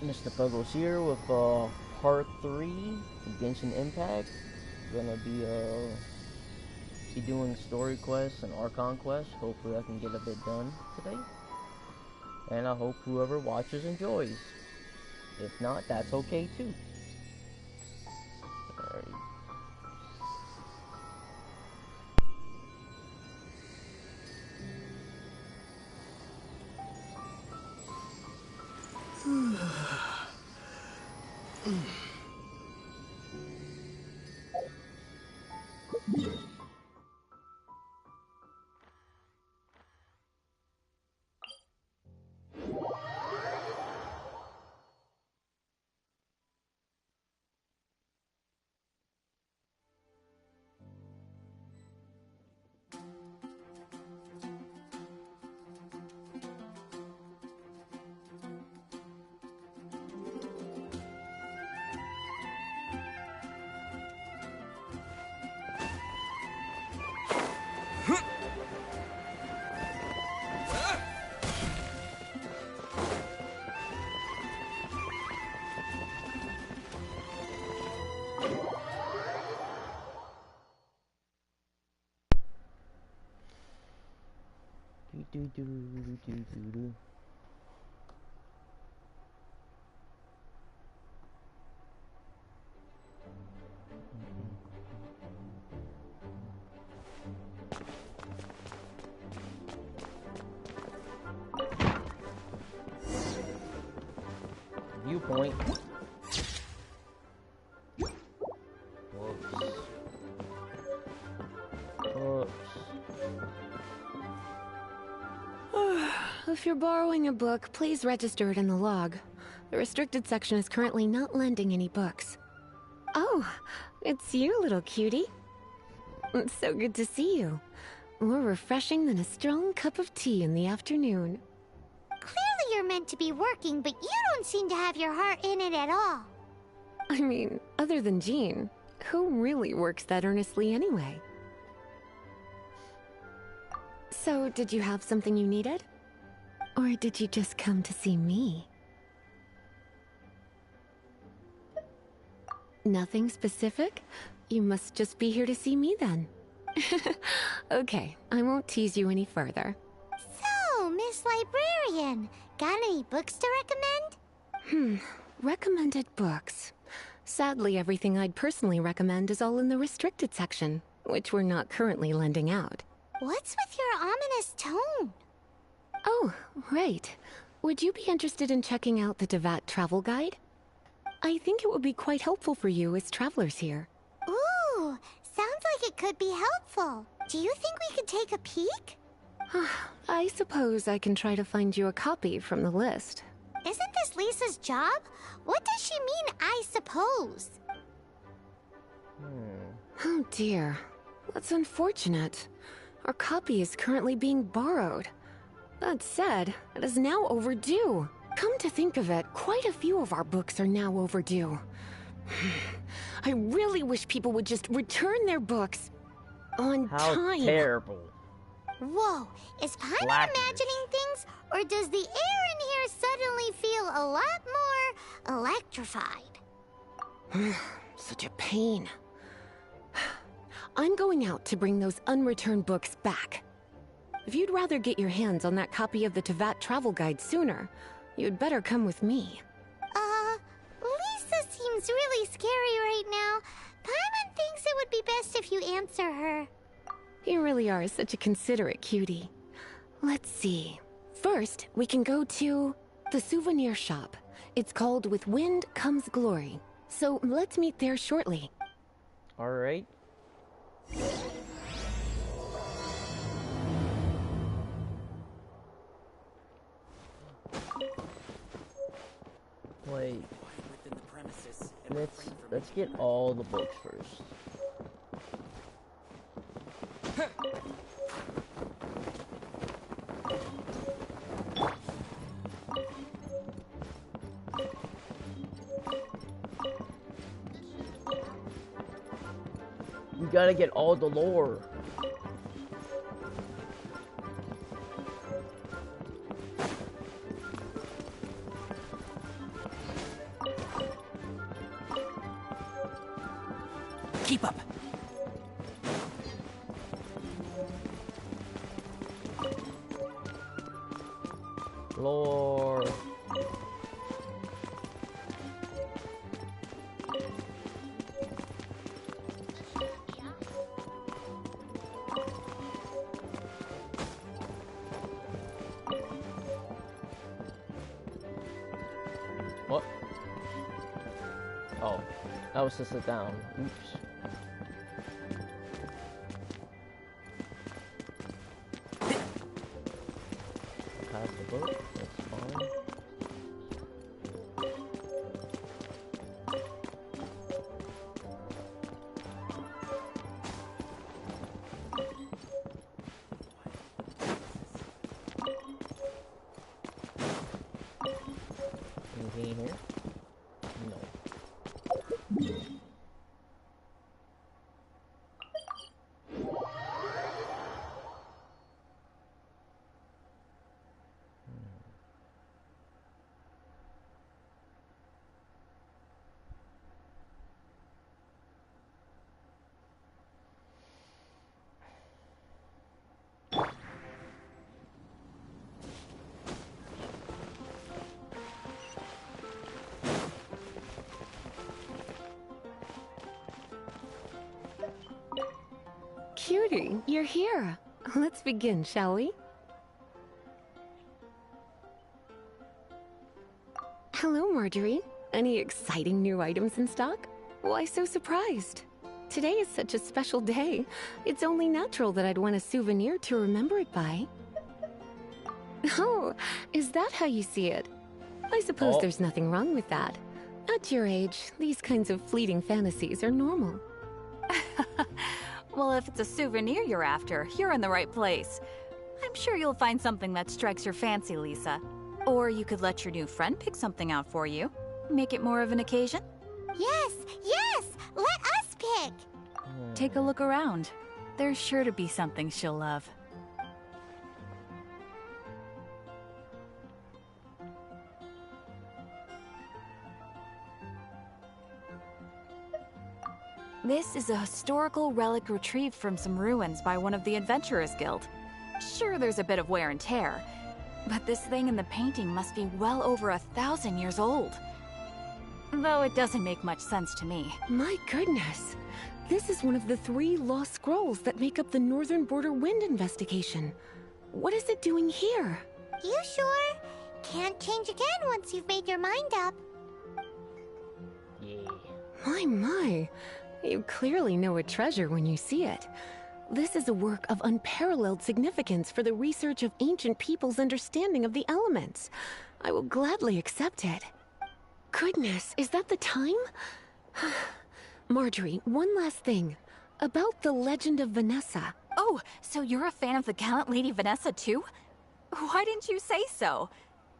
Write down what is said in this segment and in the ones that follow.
Mr. Puggles here with part 3 of Genshin Impact. Gonna be doing story quests and Archon quests. Hopefully I can get a bit done today. And I hope whoever watches enjoys. If not, that's okay too. Alright. Do. Viewpoint. If you're borrowing a book, please register it in the log. The restricted section is currently not lending any books. Oh, it's you, little cutie. It's so good to see you. More refreshing than a strong cup of tea in the afternoon. Clearly you're meant to be working, but you don't seem to have your heart in it at all. I mean, other than Jean, who really works that earnestly anyway? So, did you have something you needed? Or did you just come to see me? Nothing specific? You must just be here to see me then. Okay, I won't tease you any further. So, Miss Librarian, got any books to recommend? Recommended books. Sadly, everything I'd personally recommend is all in the restricted section, which we're not currently lending out. What's with your ominous tone? Oh, right. Would you be interested in checking out the Devat travel guide? I think it would be quite helpful for you as travelers here. Ooh, sounds like it could be helpful. Do you think we could take a peek? I suppose I can try to find you a copy from the list. Isn't this Lisa's job? What does she mean, I suppose? Oh dear. That's unfortunate. Our copy is currently being borrowed. That said, it is now overdue. Come to think of it, quite a few of our books are now overdue. I really wish people would just return their books on time. How terrible. Whoa, is Paimon imagining things, or does the air in here suddenly feel a lot more electrified? Such a pain. I'm going out to bring those unreturned books back. If you'd rather get your hands on that copy of the Tevat travel guide sooner, you'd better come with me. Lisa seems really scary right now. Paimon thinks it would be best if you answer her. You really are such a considerate cutie. Let's see. First, we can go to the souvenir shop. It's called With Wind Comes Glory. So let's meet there shortly. Alright. Wait. Let's get all the books first. You gotta get all the lore. Keep up. Lord. What? Oh, that was to sit down. Oops. Pass the book. That's fine. Anything in here? No. Cutie, you're here. Let's begin, shall we? Hello, Marjorie. Any exciting new items in stock? Why so surprised? Today is such a special day. It's only natural that I'd want a souvenir to remember it by. Oh, is that how you see it? I suppose there's nothing wrong with that. At your age, these kinds of fleeting fantasies are normal. Well, if it's a souvenir you're after, you're in the right place. I'm sure you'll find something that strikes your fancy, Lisa. Or you could let your new friend pick something out for you. Make it more of an occasion. Yes, yes! Let us pick! Take a look around. There's sure to be something she'll love. This is a historical relic retrieved from some ruins by one of the Adventurers Guild. Sure, there's a bit of wear and tear, but this thing in the painting must be well over 1,000 years old. Though it doesn't make much sense to me. My goodness. This is one of the 3 lost scrolls that make up the Northern Border Wind investigation. What is it doing here? You sure? Can't change again once you've made your mind up. Yeah. My. You clearly know a treasure when you see it. This is a work of unparalleled significance for the research of ancient people's understanding of the elements. I will gladly accept it. Goodness, is that the time? Marjorie, one last thing. About the legend of Vanessa. Oh, so you're a fan of the gallant Lady Vanessa too? Why didn't you say so?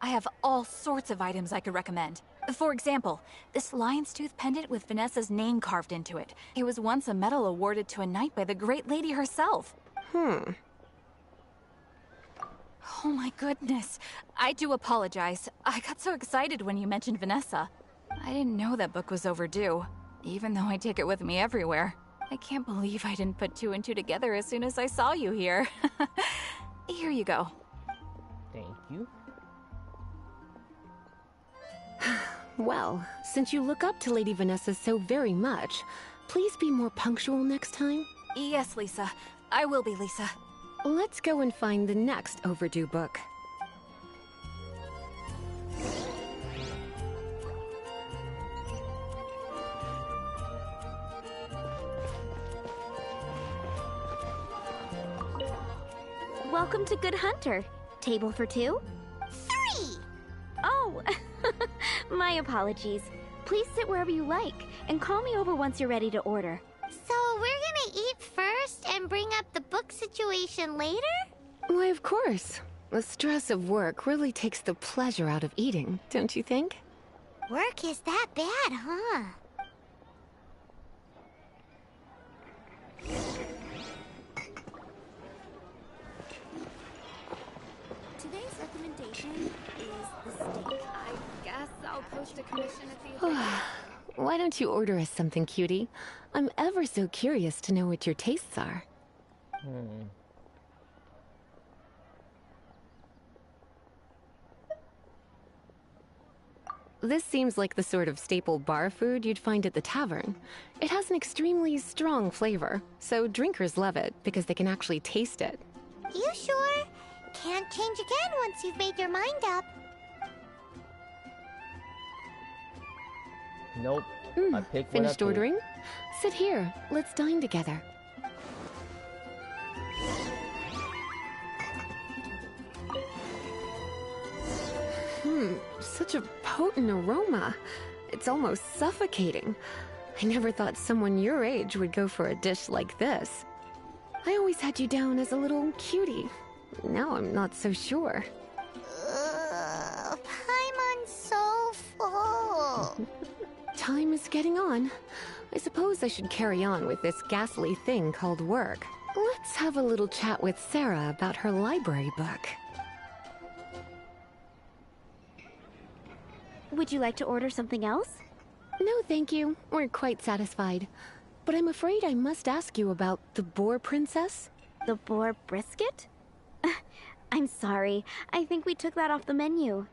I have all sorts of items I could recommend. For example, this lion's tooth pendant with Vanessa's name carved into it. It was once a medal awarded to a knight by the great lady herself. Oh my goodness. I do apologize. I got so excited when you mentioned Vanessa. I didn't know that book was overdue, even though I take it with me everywhere. I can't believe I didn't put 2 and 2 together as soon as I saw you here. Here you go. Thank you. Well, since you look up to Lady Vanessa so very much, please be more punctual next time. Yes, Lisa. I will be, Lisa. Let's go and find the next overdue book. Welcome to Good Hunter. Table for 2? 3! Oh, my apologies. Please sit wherever you like, and call me over once you're ready to order. So we're gonna eat first and bring up the book situation later? Why, of course. The stress of work really takes the pleasure out of eating, don't you think? Work is that bad, huh? Today's recommendation is the steak. I guess I'll post a commission at the event. why don't you order us something, cutie? I'm ever so curious to know what your tastes are. This seems like the sort of staple bar food you'd find at the tavern. It has an extremely strong flavor, so drinkers love it because they can actually taste it. You sure? Can't change again once you've made your mind up. Nope. I picked Finished what I ordering? Sit here. Let's dine together. Such a potent aroma. It's almost suffocating. I never thought someone your age would go for a dish like this. I always had you down as a little cutie. Now I'm not so sure. Paimon's so full. Time is getting on. I suppose I should carry on with this ghastly thing called work. Let's have a little chat with Sarah about her library book. Would you like to order something else? No, thank you. We're quite satisfied. But I'm afraid I must ask you about the Boar Princess. The boar brisket? I'm sorry. I think we took that off the menu.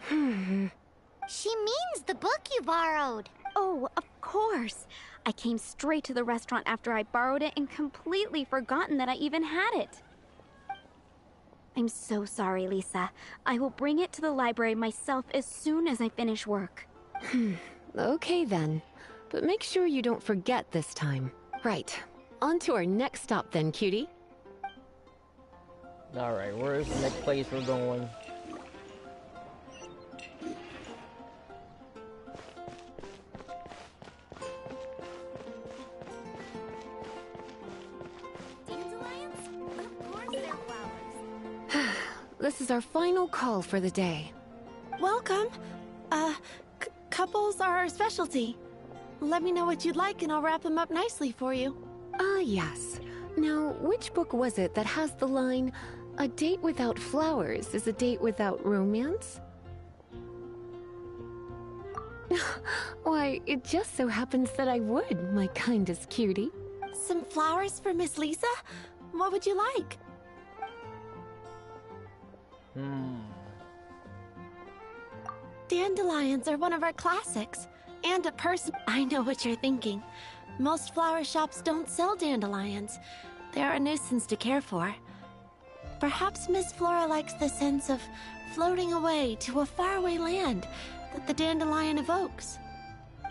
She means the book you borrowed. Oh, of course. I came straight to the restaurant after I borrowed it and completely forgotten that I even had it. I'm so sorry, Lisa. I will bring it to the library myself as soon as I finish work. Okay then. But make sure you don't forget this time. Right. On to our next stop then, cutie. Alright, where's the next place we're going? This is our final call for the day. Welcome. Couples are our specialty. Let me know what you'd like and I'll wrap them up nicely for you. Yes. Now, which book was it that has the line, "A date without flowers is a date without romance"? Why, it just so happens that I would, my kindest cutie. Some flowers for Miss Lisa? What would you like? Dandelions are one of our classics. And a person. I know what you're thinking. Most flower shops don't sell dandelions. They're a nuisance to care for. Perhaps Miss Flora likes the sense of floating away to a faraway land that the dandelion evokes.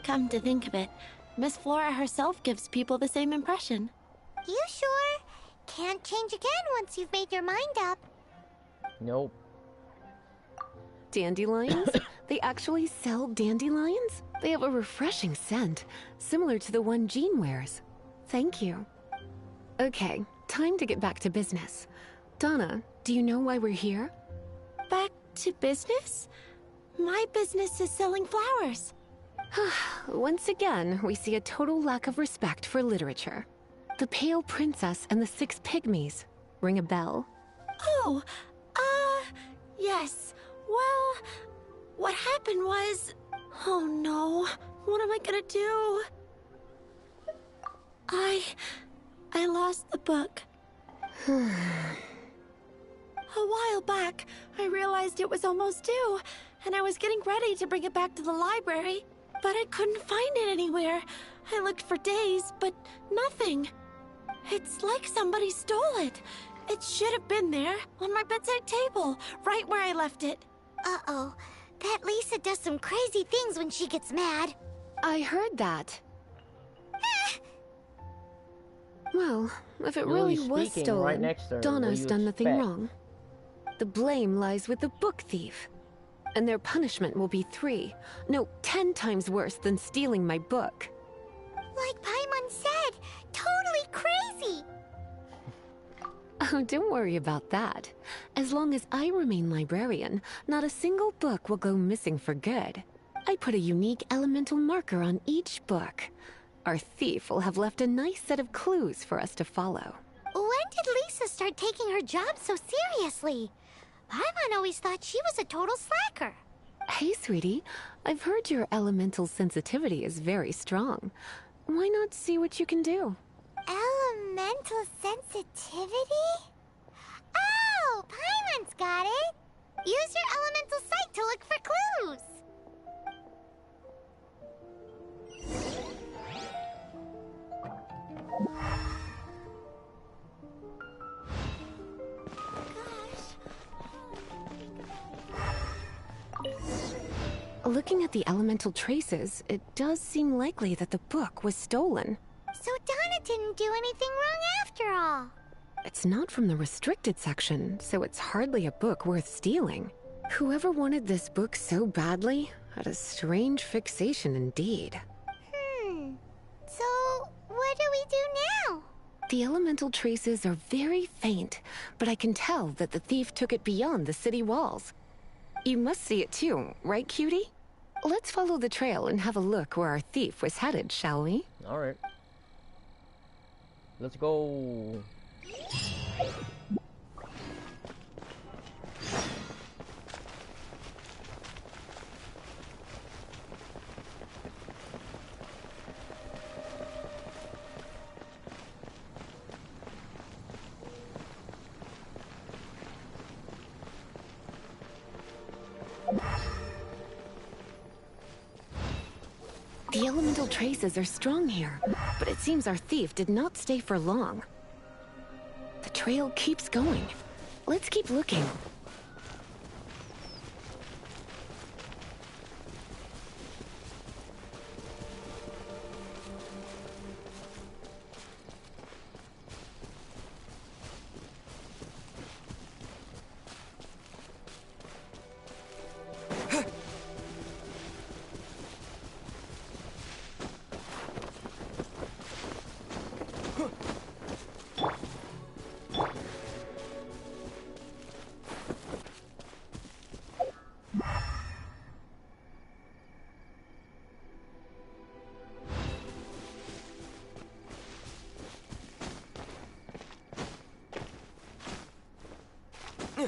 Come to think of it, Miss Flora herself gives people the same impression. You sure? Can't change again once you've made your mind up. Nope. Dandelions? They actually sell dandelions? They have a refreshing scent, similar to the one Jean wears. Thank you. Okay, time to get back to business. Donna, do you know why we're here? Back to business? My business is selling flowers. Once again, we see a total lack of respect for literature. The Pale Princess and the Six Pygmies. Ring a bell? Oh, yes. Well, what happened was... Oh no, what am I gonna do? I lost the book. A while back, I realized it was almost due, and I was getting ready to bring it back to the library, but I couldn't find it anywhere. I looked for days, but nothing. It's like somebody stole it. It should have been there, on my bedside table, right where I left it. Uh-oh. That Lisa does some crazy things when she gets mad. I heard that. Well, if it Really really was speaking, stolen, right next to her, Donna's what do you done nothing expect? wrong. The blame lies with the book thief. And their punishment will be 3, no, 10 times worse than stealing my book. Like Paimon said, totally crazy. Oh, don't worry about that. As long as I remain librarian, not a single book will go missing for good. I put a unique elemental marker on each book. Our thief will have left a nice set of clues for us to follow. When did Lisa start taking her job so seriously? Paimon always thought she was a total slacker. Hey, sweetie. I've heard your elemental sensitivity is very strong. Why not see what you can do? Elemental sensitivity? Oh, Paimon's got it! Use your elemental sight to look for clues! Looking at the elemental traces, it does seem likely that the book was stolen. So Donna didn't do anything wrong after all. It's not from the restricted section, so it's hardly a book worth stealing. Whoever wanted this book so badly had a strange fixation indeed. So what do we do now? The elemental traces are very faint, but I can tell that the thief took it beyond the city walls. You must see it too, right, cutie? Let's follow the trail and have a look where our thief was headed, shall we? Alright. Let's go. The elemental traces are strong here, but it seems our thief did not stay for long. The trail keeps going. Let's keep looking.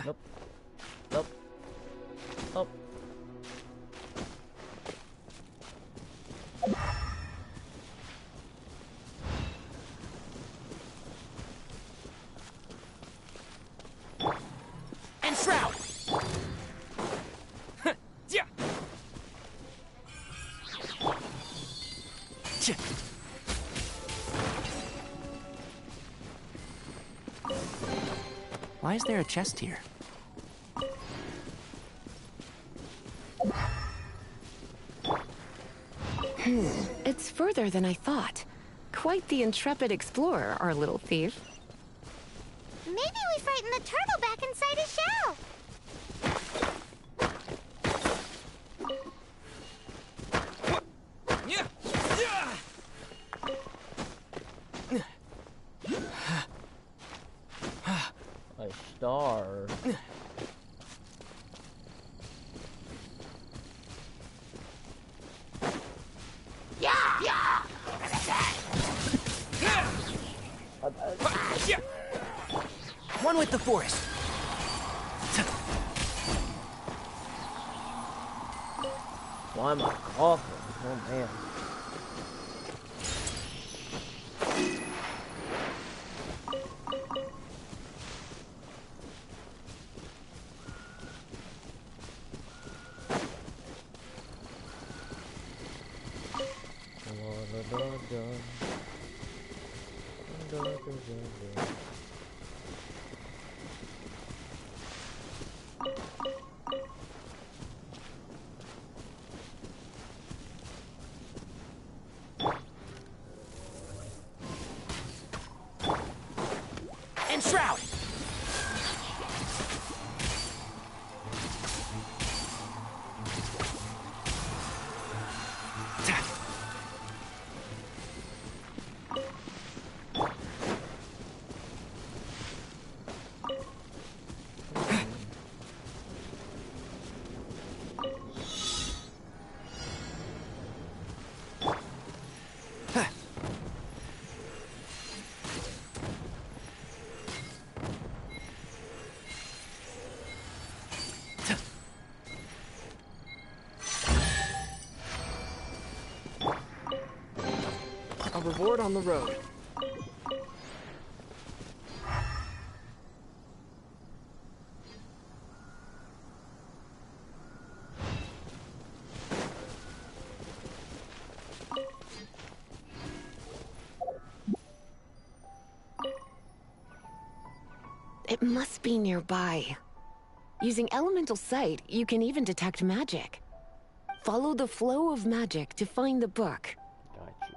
Nope. Nope. Up. And shroud. Yeah. Why is there a chest here? It's further than I thought. Quite the intrepid explorer, our little thief. Maybe we frightened the turtle back inside his shell. A star. One with the forest. Why am I coughing? Oh man. And shroud. reward on the road. It must be nearby. Using elemental sight, you can even detect magic. Follow the flow of magic to find the book. Got you.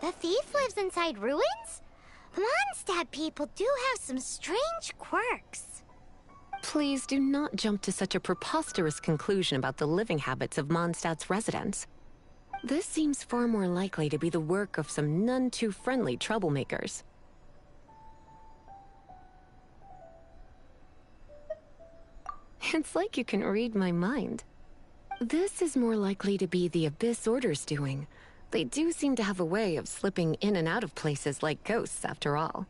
The thief lives inside ruins? Mondstadt people do have some strange quirks. Please do not jump to such a preposterous conclusion about the living habits of Mondstadt's residents. This seems far more likely to be the work of some none-too-friendly troublemakers. It's like you can read my mind. This is more likely to be the Abyss Order's doing. They do seem to have a way of slipping in and out of places like ghosts, after all.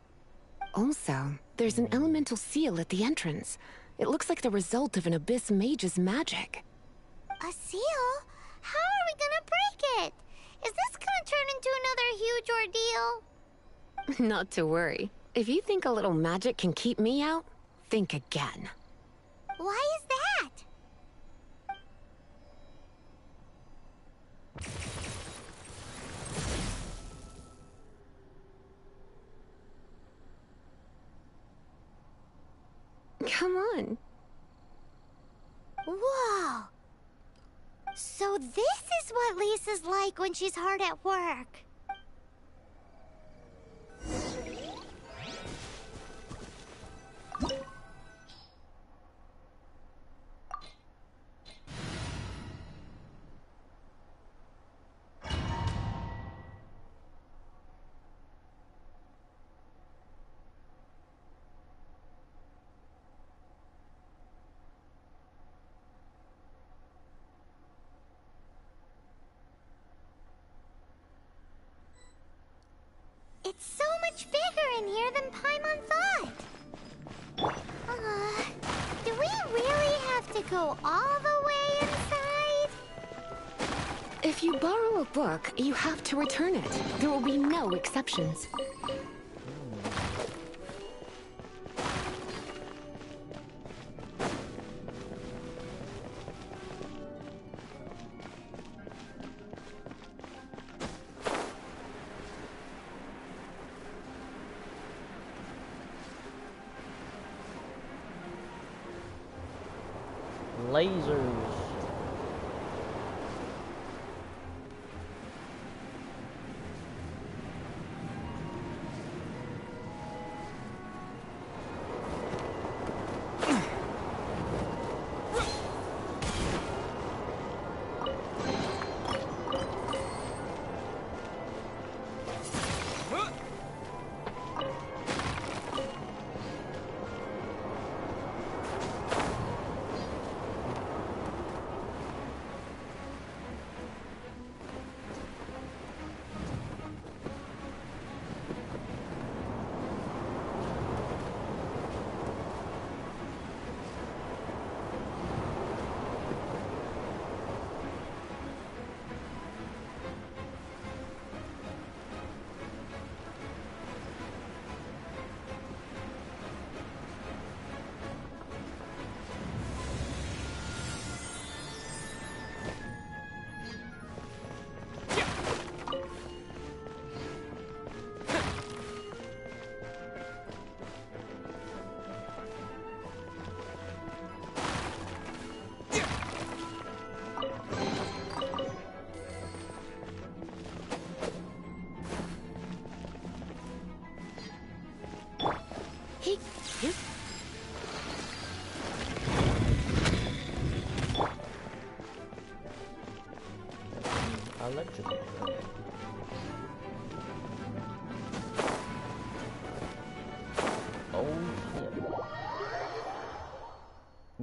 Also, there's an elemental seal at the entrance. It looks like the result of an Abyss mage's magic. A seal? How are we gonna break it? Is this gonna turn into another huge ordeal? Not to worry. If you think a little magic can keep me out, think again. Why is that? Come on. Whoa! So this is what Lisa's like when she's hard at work. It's so much bigger in here than Paimon thought. Do we really have to go all the way inside? If you borrow a book, you have to return it. There will be no exceptions. Lasers.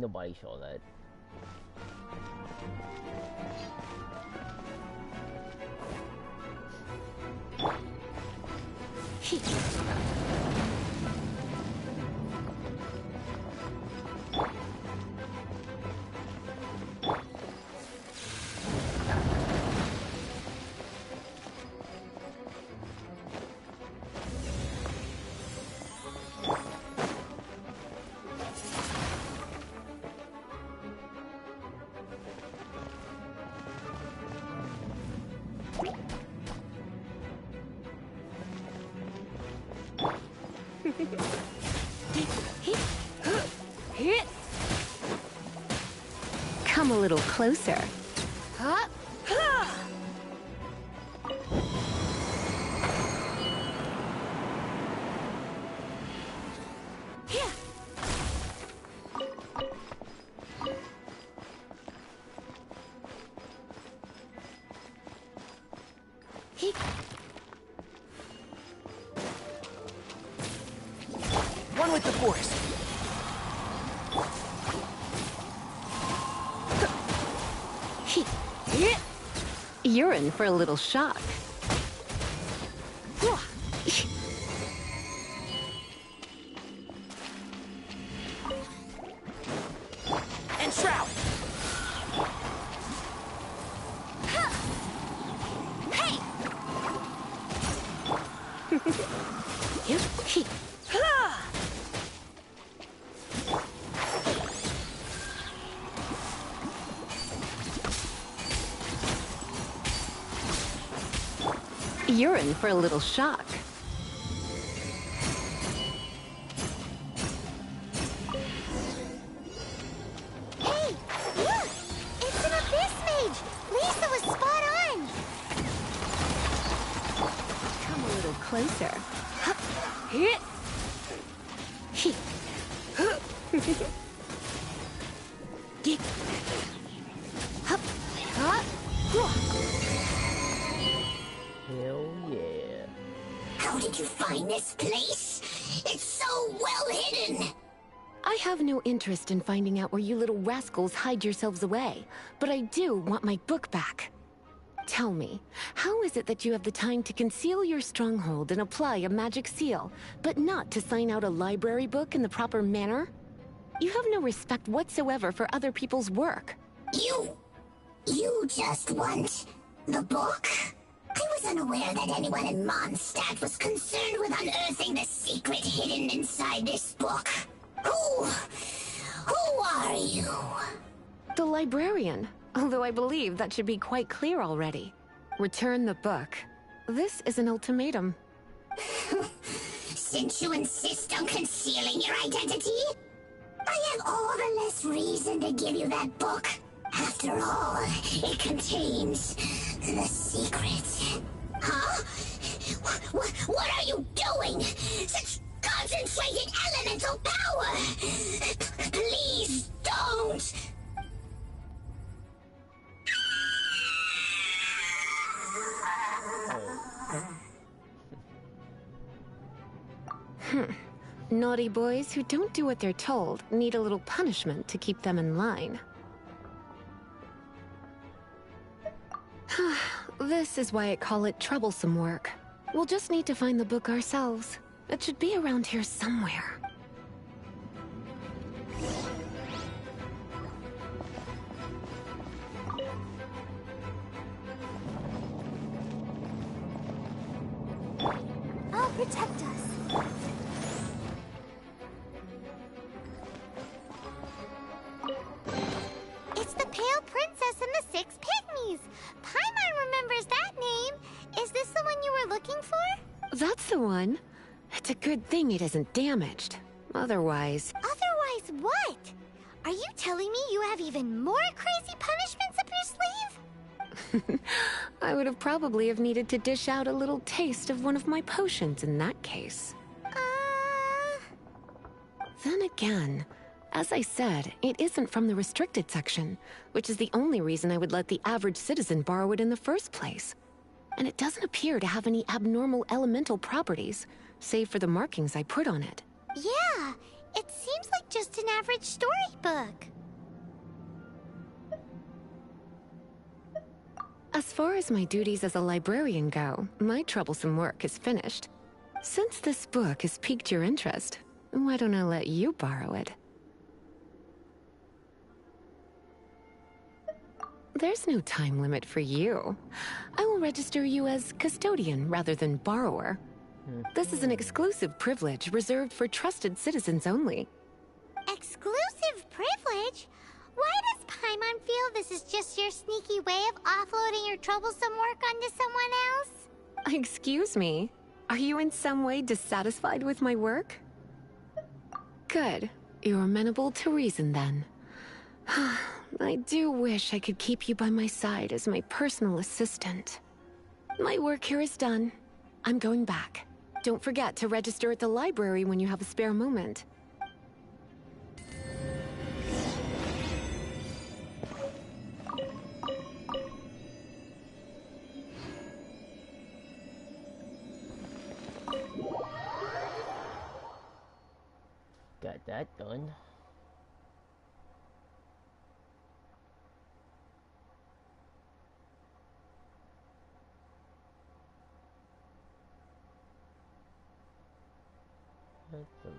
Nobody saw that. Come a little closer. One with the forest. You're in for a little shock. And Shroud! You're in for a little shock. Hey, look! It's an Abyss Mage! Lisa was spot on! Come a little closer. Hell yeah. How did you find this place? It's so well hidden! I have no interest in finding out where you little rascals hide yourselves away, but I do want my book back. Tell me, how is it that you have the time to conceal your stronghold and apply a magic seal, but not to sign out a library book in the proper manner? You have no respect whatsoever for other people's work. You just want the book? I was unaware that anyone in Mondstadt was concerned with unearthing the secret hidden inside this book. Who are you? The librarian, although I believe that should be quite clear already. Return the book. This is an ultimatum. Since you insist on concealing your identity, I have all the less reason to give you that book. After all, it contains the secret. Huh? What are you doing? Such concentrated elemental power! Please don't! Naughty boys who don't do what they're told need a little punishment to keep them in line. This is why I call it troublesome work. We'll just need to find the book ourselves. It should be around here somewhere. I'll protect us. It's the Pale Princess and the Six Pygmies. Paimon remembers that name. Is this the one you were looking for? That's the one. It's a good thing it isn't damaged. Otherwise... Otherwise what? Are you telling me you have even more crazy punishments up your sleeve? I would have probably have needed to dish out a little taste of one of my potions in that case. Then again, as I said, it isn't from the restricted section, which is the only reason I would let the average citizen borrow it in the first place. And it doesn't appear to have any abnormal elemental properties, save for the markings I put on it. Yeah, It seems like just an average storybook. As far as my duties as a librarian go, my troublesome work is finished. Since this book has piqued your interest, why don't I let you borrow it? There's no time limit for you. I will register you as custodian rather than borrower. This is an exclusive privilege reserved for trusted citizens only. Exclusive privilege? Why does Paimon feel this is just your sneaky way of offloading your troublesome work onto someone else? Excuse me, are you in some way dissatisfied with my work? Good. You're amenable to reason then. I do wish I could keep you by my side as my personal assistant. My work here is done. I'm going back. Don't forget to register at the library when you have a spare moment. Got that done. What the...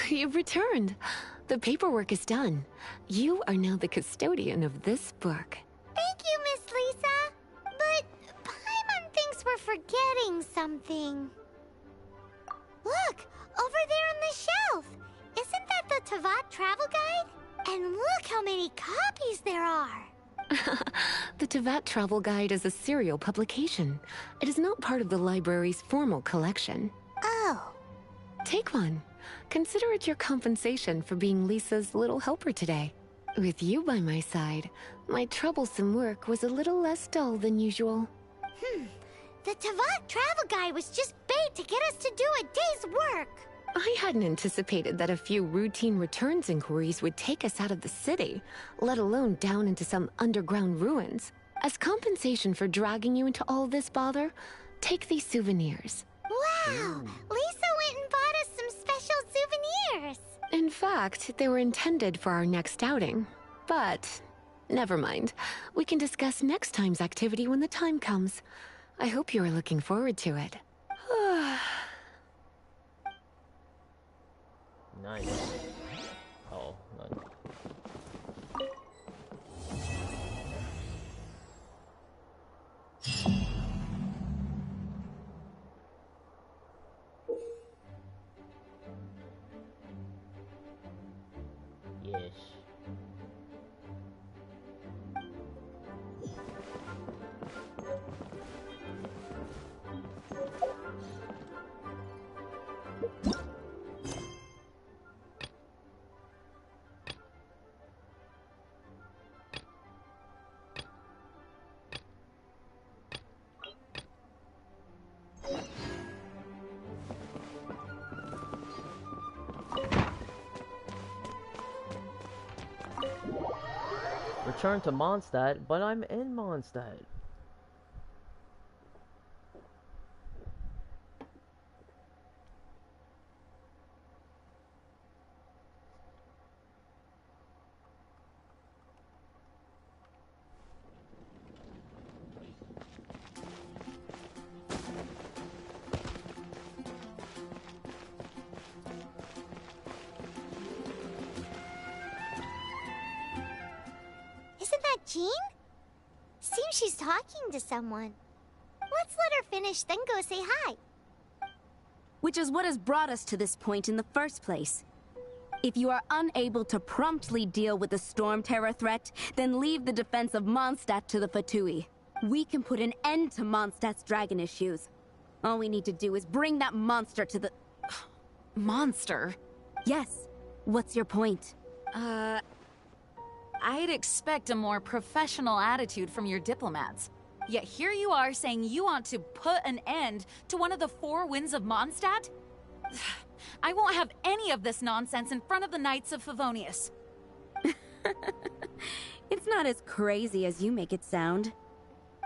You've returned. The paperwork is done. You are now the custodian of this book. Thank you, Miss Lisa. But Paimon thinks we're forgetting something. Look, over there on the shelf. Isn't that the Teyvat travel guide? And look how many copies there are. The Teyvat Travel Guide is a serial publication. It is not part of the library's formal collection. Oh. Take one. Consider it your compensation for being Lisa's little helper today. With you by my side, my troublesome work was a little less dull than usual. The Teyvat travel guide was just bait to get us to do a day's work. I hadn't anticipated that a few routine returns inquiries would take us out of the city, let alone down into some underground ruins. As compensation for dragging you into all this bother, take these souvenirs. Wow! Lisa went and bought us some special souvenirs. In fact, they were intended for our next outing. But, never mind. We can discuss next time's activity when the time comes. I hope you are looking forward to it. Nice. Oh, none. Yes. return to Mondstadt, but I'm in Mondstadt. Isn't that Jean? Seems she's talking to someone. Let's let her finish, then go say hi. Which is what has brought us to this point in the first place. If you are unable to promptly deal with the Storm Terror threat, then leave the defense of Mondstadt to the Fatui. We can put an end to Mondstadt's dragon issues. All we need to do is bring that monster to the... Monster? Yes. What's your point? I'd expect a more professional attitude from your diplomats. Yet here you are saying you want to put an end to one of the four winds of Mondstadt? I won't have any of this nonsense in front of the Knights of Favonius. It's not as crazy as you make it sound.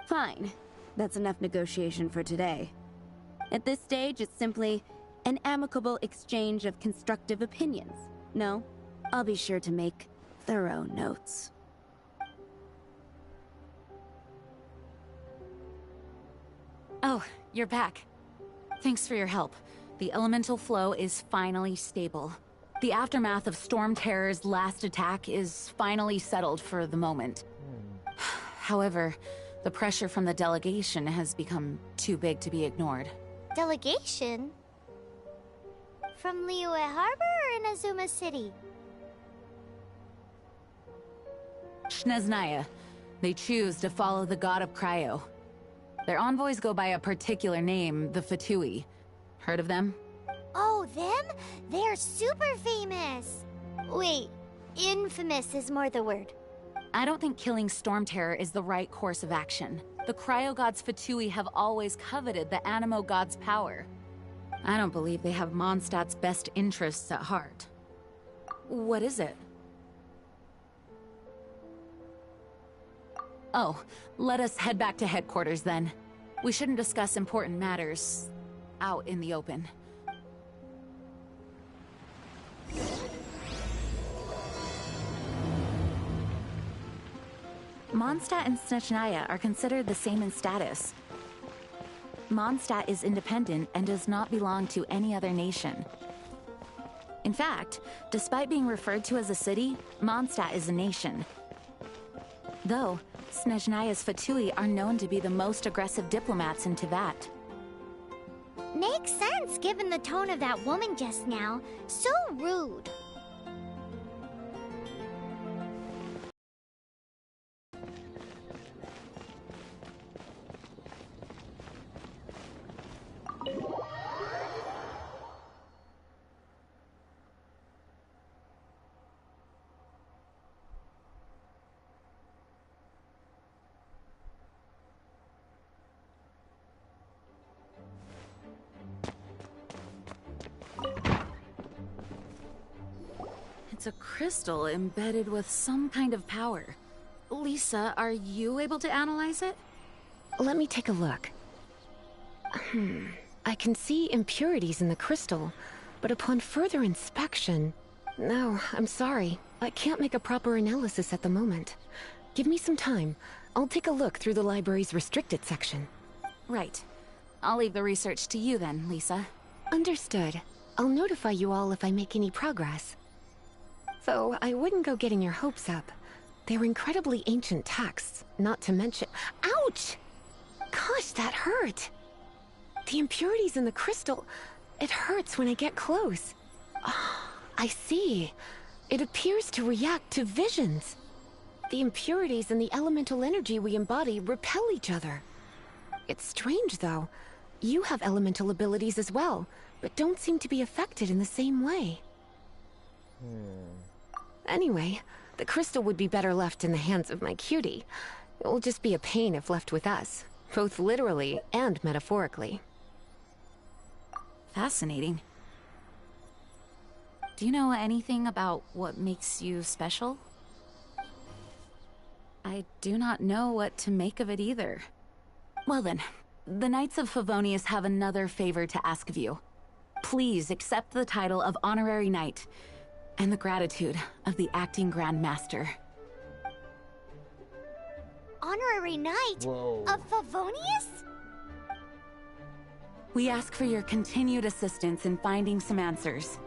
Fine. That's enough negotiation for today. At this stage, it's simply an amicable exchange of constructive opinions. No, I'll be sure to make thorough notes. Oh, you're back. Thanks for your help. The elemental flow is finally stable. The aftermath of Storm Terror's last attack is finally settled for the moment. However, the pressure from the delegation has become too big to be ignored. Delegation? From Liyue Harbor or Inazuma City? Snezhnaya. They choose to follow the god of Cryo. Their envoys go by a particular name, the Fatui. Heard of them? Oh, them? They're super famous! Wait, infamous is more the word. I don't think killing Storm Terror is the right course of action. The Cryo gods Fatui have always coveted the Animo god's power. I don't believe they have Mondstadt's best interests at heart. What is it? Oh, let us head back to headquarters then. We shouldn't discuss important matters out in the open. Mondstadt and Snezhnaya are considered the same in status. Mondstadt is independent and does not belong to any other nation. In fact, despite being referred to as a city, Mondstadt is a nation. Though, Snezhnaya's Fatui are known to be the most aggressive diplomats in Teyvat. Makes sense given the tone of that woman just now. So rude. It's a crystal embedded with some kind of power. Lisa, are you able to analyze it? Let me take a look. I can see impurities in the crystal, but upon further inspection... No, I'm sorry. I can't make a proper analysis at the moment. Give me some time. I'll take a look through the library's restricted section. Right. I'll leave the research to you then, Lisa. Understood. I'll notify you all if I make any progress. Though, I wouldn't go getting your hopes up. They're incredibly ancient texts, not to mention— Ouch! Gosh, that hurt! The impurities in the crystal— it hurts when I get close. Oh, I see. It appears to react to visions. The impurities and the elemental energy we embody repel each other. It's strange, though. You have elemental abilities as well, but don't seem to be affected in the same way. Anyway, the crystal would be better left in the hands of my cutie. It will just be a pain if left with us, both literally and metaphorically. Fascinating. Do you know anything about what makes you special? I do not know what to make of it either. Well then, the Knights of Favonius have another favor to ask of you. Please accept the title of Honorary Knight, and the gratitude of the Acting Grand Master. Honorary Knight Whoa. of Favonius? We ask for your continued assistance in finding some answers.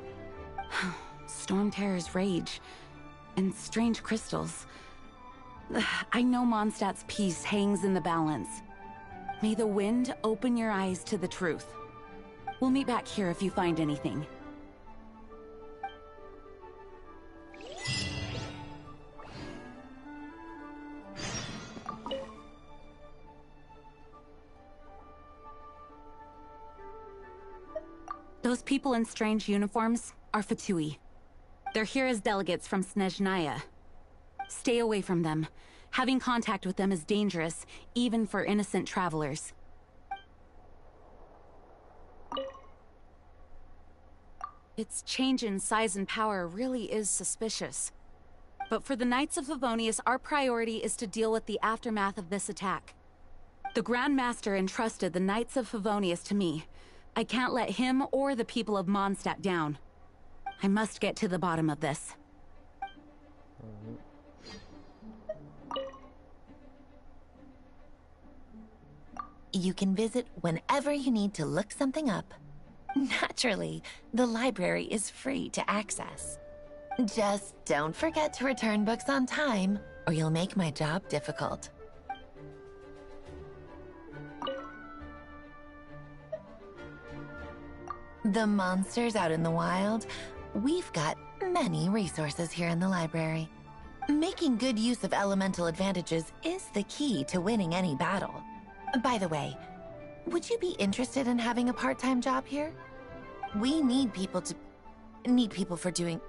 Storm Terror's rage, and strange crystals. I know Mondstadt's peace hangs in the balance. May the wind open your eyes to the truth. We'll meet back here if you find anything. Those people in strange uniforms are Fatui. They're here as delegates from Snezhnaya. Stay away from them. Having contact with them is dangerous, even for innocent travelers. Its change in size and power really is suspicious. But for the Knights of Favonius, our priority is to deal with the aftermath of this attack. The Grand Master entrusted the Knights of Favonius to me. I can't let him or the people of Mondstadt down. I must get to the bottom of this. You can visit whenever you need to look something up. Naturally, the library is free to access. Just don't forget to return books on time, or you'll make my job difficult. The monsters out in the wild, we've got many resources here in the library. Making good use of elemental advantages is the key to winning any battle. By the way, would you be interested in having a part-time job here? We need people for doing...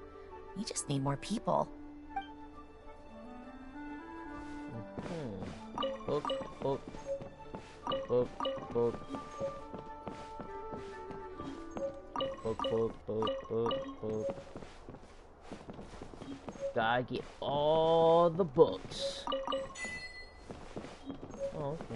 We just need more people. Gotta get all the books. Oh, okay.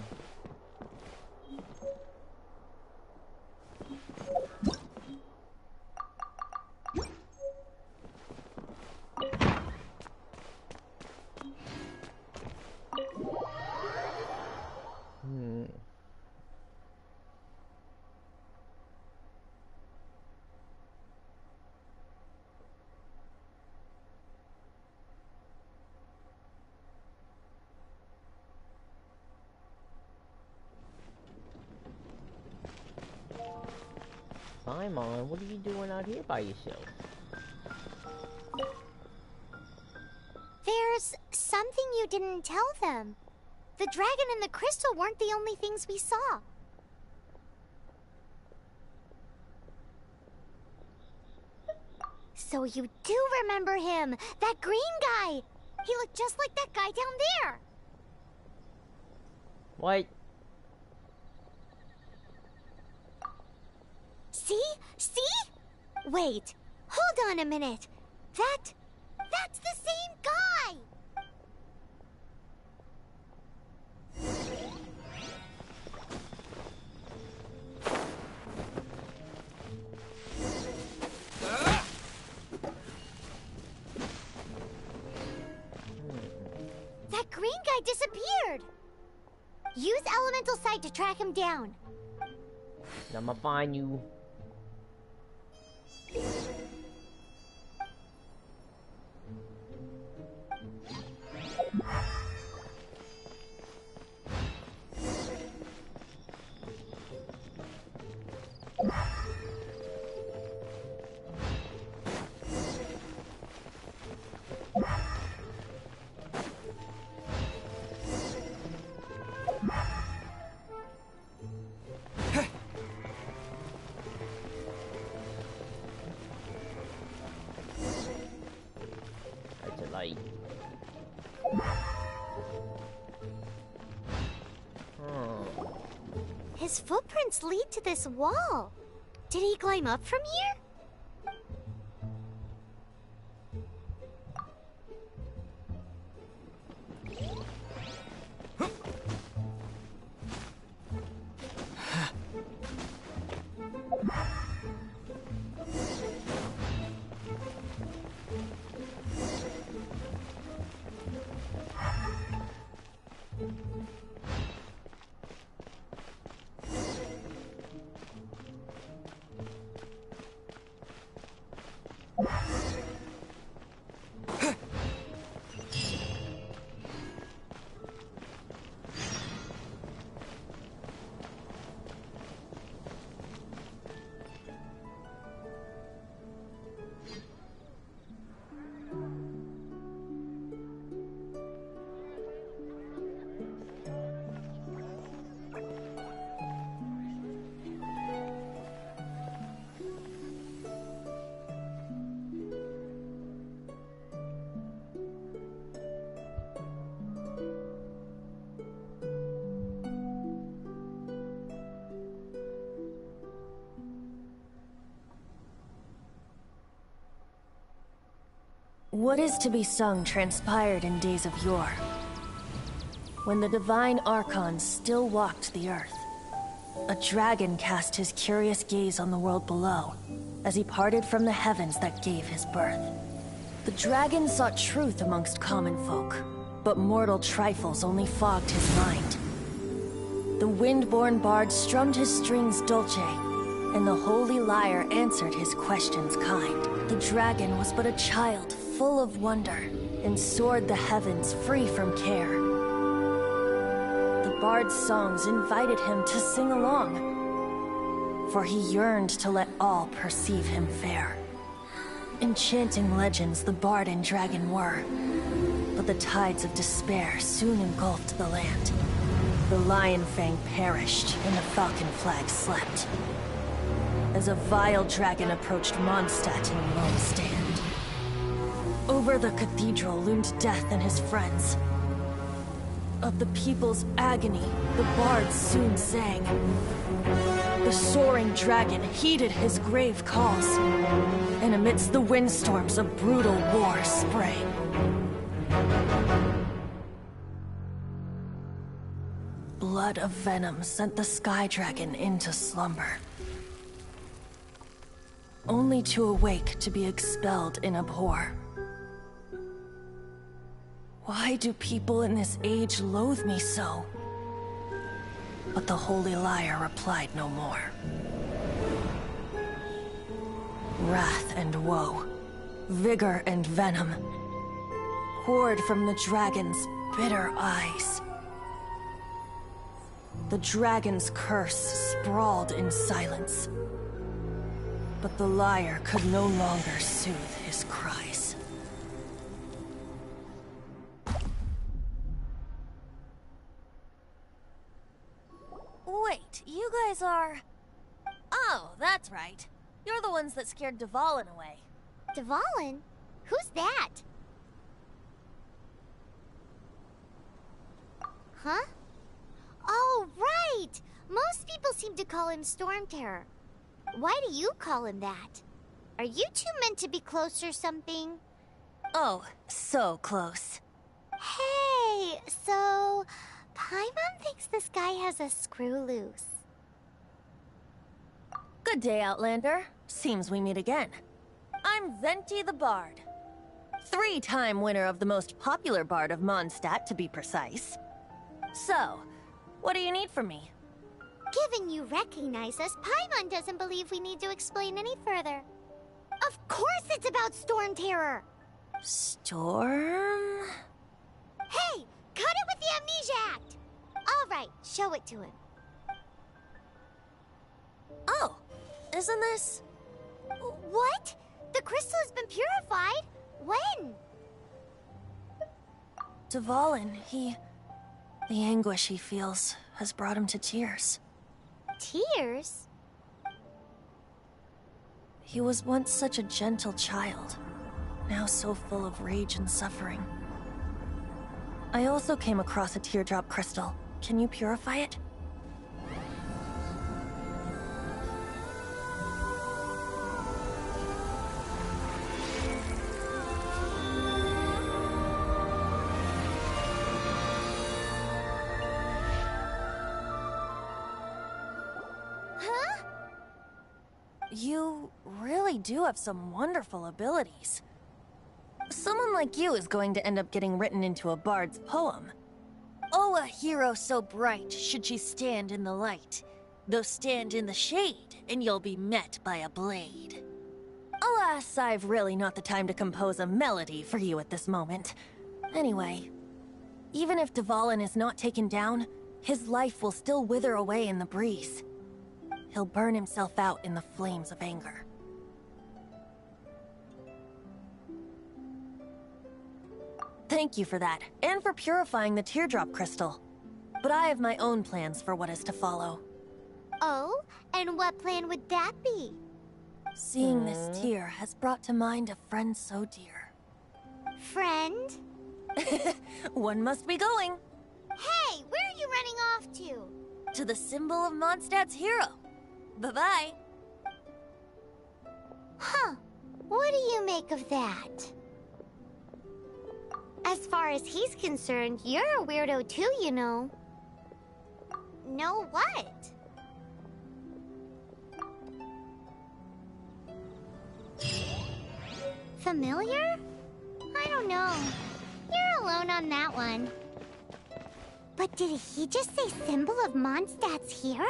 Paimon, what are you doing out here by yourself? There's something you didn't tell them. The dragon and the crystal weren't the only things we saw. So you do remember him, that green guy. He looked just like that guy down there. What? See? See? Wait, hold on a minute. That's the same guy! That green guy disappeared! Use Elemental Sight to track him down. I'ma find you. His footprints lead to this wall. Did he climb up from here? What is to be sung transpired in days of yore, when the divine Archon still walked the earth. A dragon cast his curious gaze on the world below, as he parted from the heavens that gave his birth. The dragon sought truth amongst common folk, but mortal trifles only fogged his mind. The wind-born bard strummed his strings dulce, and the holy lyre answered his questions kind. The dragon was but a child full of wonder, and soared the heavens free from care. The bard's songs invited him to sing along, for he yearned to let all perceive him fair. Enchanting legends the bard and dragon were, but the tides of despair soon engulfed the land. The Lion Fang perished, and the Falcon Flag slept, as a vile dragon approached Mondstadt in lone stand. Over the cathedral loomed Death and his friends. Of the people's agony, the bards soon sang. The soaring dragon heeded his grave calls, and amidst the windstorms a brutal war sprang. Blood of venom sent the sky dragon into slumber, only to awake to be expelled in abhor. Why do people in this age loathe me so? But the holy lyre replied no more. Wrath and woe, vigor and venom, poured from the dragon's bitter eyes. The dragon's curse sprawled in silence, but the lyre could no longer soothe his cries. Wait, you guys are... Oh, that's right. You're the ones that scared Dvalin away. Dvalin? Who's that? Huh? Oh, right! Most people seem to call him Storm Terror. Why do you call him that? Are you two meant to be close or something? Oh, so close. Hey, so... Paimon thinks this guy has a screw loose. Good day, Outlander. Seems we meet again. I'm Venti the Bard. 3-time winner of the most popular bard of Mondstadt, to be precise. So, what do you need from me? Given you recognize us, Paimon doesn't believe we need to explain any further. Of course it's about Storm Terror! Storm? Hey! Cut it with the Amnesia Act! Alright, show it to him. Oh, isn't this... What? The crystal has been purified? When? Dvalin, the anguish he feels has brought him to tears. Tears? He was once such a gentle child, now so full of rage and suffering. I also came across a teardrop crystal. Can you purify it? Huh? You really do have some wonderful abilities. Someone like you is going to end up getting written into a bard's poem. Oh, a hero so bright should she stand in the light. Though stand in the shade, and you'll be met by a blade. Alas, I've really not the time to compose a melody for you at this moment. Anyway, even if Dvalin is not taken down, his life will still wither away in the breeze. He'll burn himself out in the flames of anger. Thank you for that, and for purifying the teardrop crystal. But I have my own plans for what is to follow. Oh, and what plan would that be? Seeing this tear has brought to mind a friend so dear. Friend? One must be going. Hey, where are you running off to? To the symbol of Mondstadt's hero. Bye-bye. Huh. What do you make of that? As far as he's concerned, you're a weirdo too, you know. Know what? Familiar? I don't know. You're alone on that one. But did he just say symbol of Mondstadt's hero?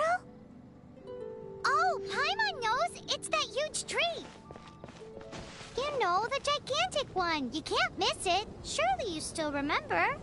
Oh, Paimon knows! It's that huge tree! You know, the gigantic one. You can't miss it. Surely you still remember.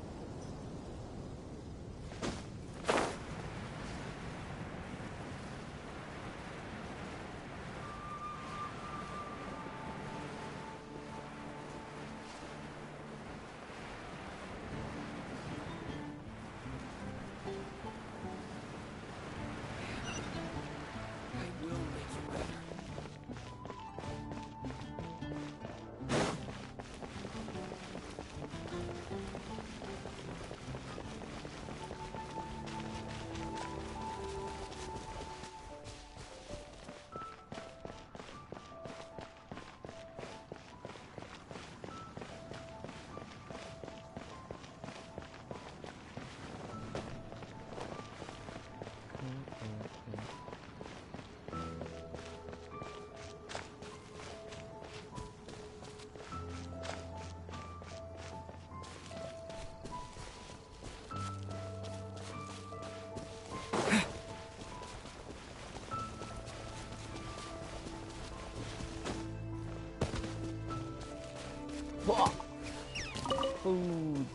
Food.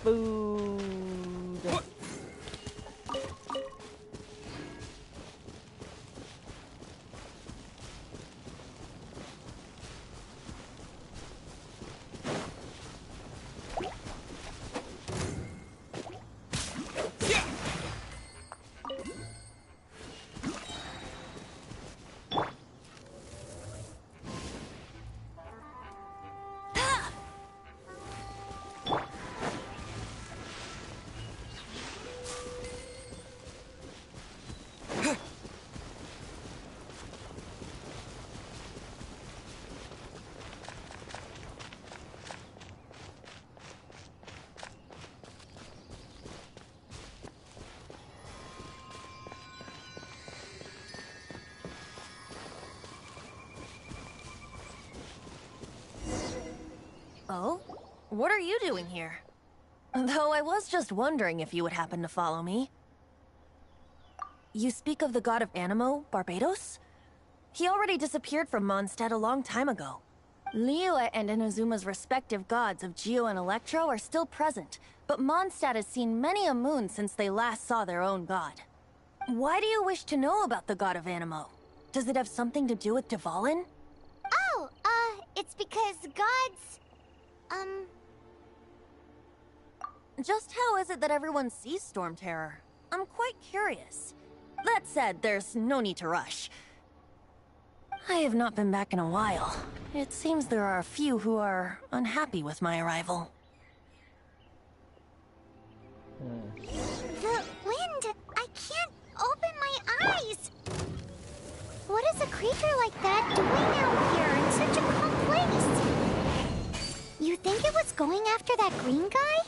Food. Oh? What are you doing here? Though I was just wondering if you would happen to follow me. You speak of the god of Animo, Barbados? He already disappeared from Mondstadt a long time ago. Liyue and Inazuma's respective gods of Geo and Electro are still present, but Mondstadt has seen many a moon since they last saw their own god. Why do you wish to know about the god of Animo? Does it have something to do with Dvalin? Oh, it's because gods... Just how is it that everyone sees Storm Terror? I'm quite curious. That said, there's no need to rush. I have not been back in a while. It seems there are a few who are unhappy with my arrival. The wind! I can't open my eyes! What is a creature like that doing out here in such a calm place? You think it was going after that green guy?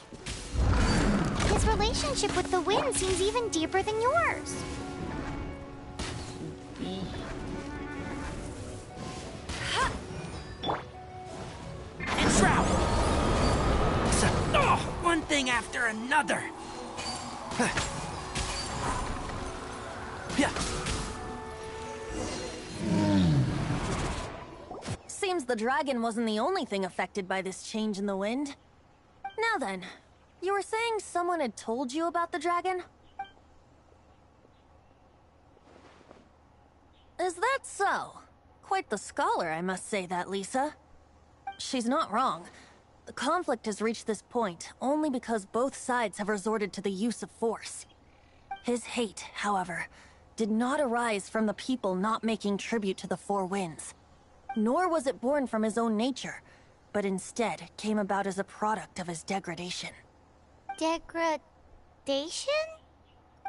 His relationship with the wind seems even deeper than yours. And Shroud! So, one thing after another! Yeah. Seems the dragon wasn't the only thing affected by this change in the wind. Now then, you were saying someone had told you about the dragon? Is that so? Quite the scholar, I must say that, Lisa. She's not wrong. The conflict has reached this point only because both sides have resorted to the use of force. His hate, however, did not arise from the people not making tribute to the Four Winds. Nor was it born from his own nature, but instead came about as a product of his degradation. Degradation?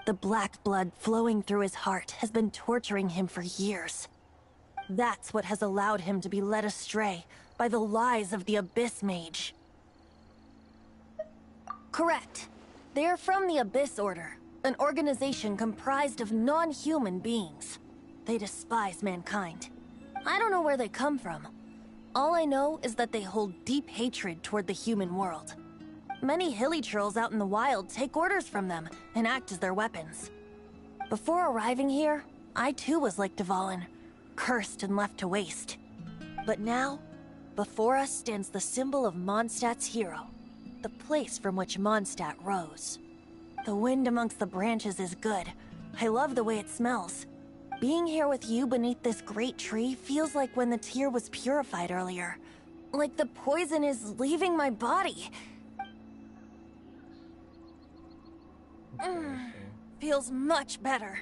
The black blood flowing through his heart has been torturing him for years. That's what has allowed him to be led astray by the lies of the Abyss Mage. Correct. They are from the Abyss Order, an organization comprised of non-human beings. They despise mankind. I don't know where they come from. All I know is that they hold deep hatred toward the human world. Many hilly trolls out in the wild take orders from them and act as their weapons. Before arriving here, I too was like Dvalin, cursed and left to waste. But now, before us stands the symbol of Mondstadt's hero, the place from which Mondstadt rose. The wind amongst the branches is good. I love the way it smells. Being here with you beneath this great tree feels like when the tear was purified earlier. Like the poison is leaving my body. Feels much better.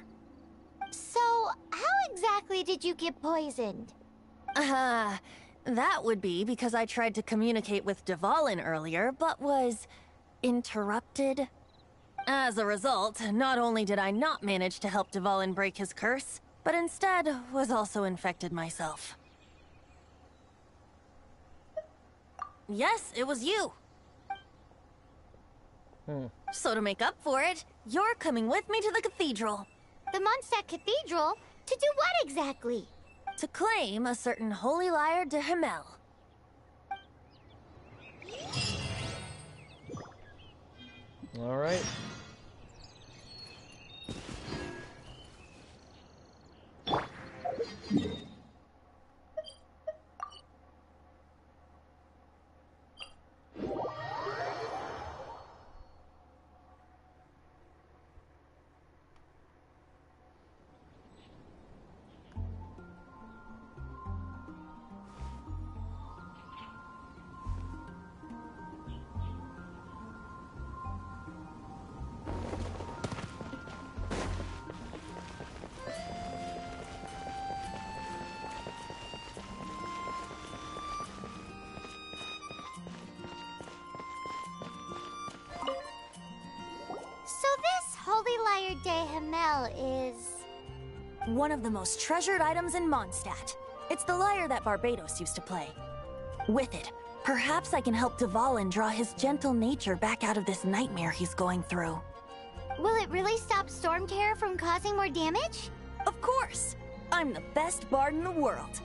So, how exactly did you get poisoned? That would be because I tried to communicate with Dvalin earlier, but was interrupted. As a result, not only did I not manage to help Dvalin break his curse, but instead was also infected myself. Yes, it was you. So to make up for it, you're coming with me to the cathedral. The Mondstadt Cathedral? To do what exactly? To claim a certain holy lyre de Himmel. All right. So this Holy Lyre de Himmel is... one of the most treasured items in Mondstadt. It's the lyre that Barbados used to play. With it, perhaps I can help Dvalin draw his gentle nature back out of this nightmare he's going through. Will it really stop Storm Terror from causing more damage? Of course! I'm the best bard in the world.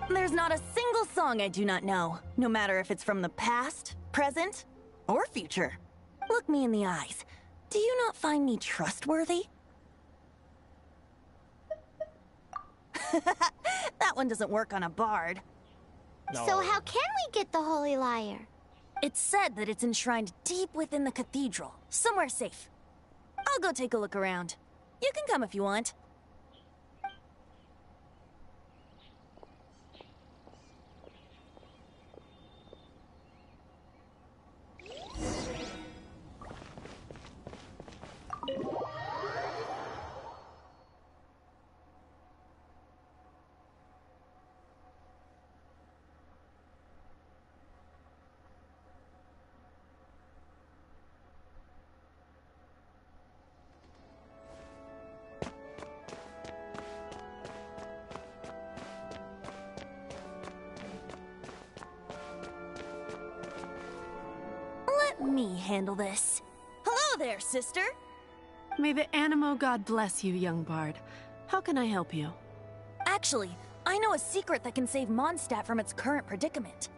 There's not a single song I do not know, no matter if it's from the past, present, or future. Look me in the eyes. Do you not find me trustworthy? That one doesn't work on a bard. No. So how can we get the Holy Lyre? It's said that it's enshrined deep within the cathedral, somewhere safe. I'll go take a look around. You can come if you want. Let me handle this. Hello there, sister! May the Animo God bless you, young bard. How can I help you? Actually, I know a secret that can save Mondstadt from its current predicament.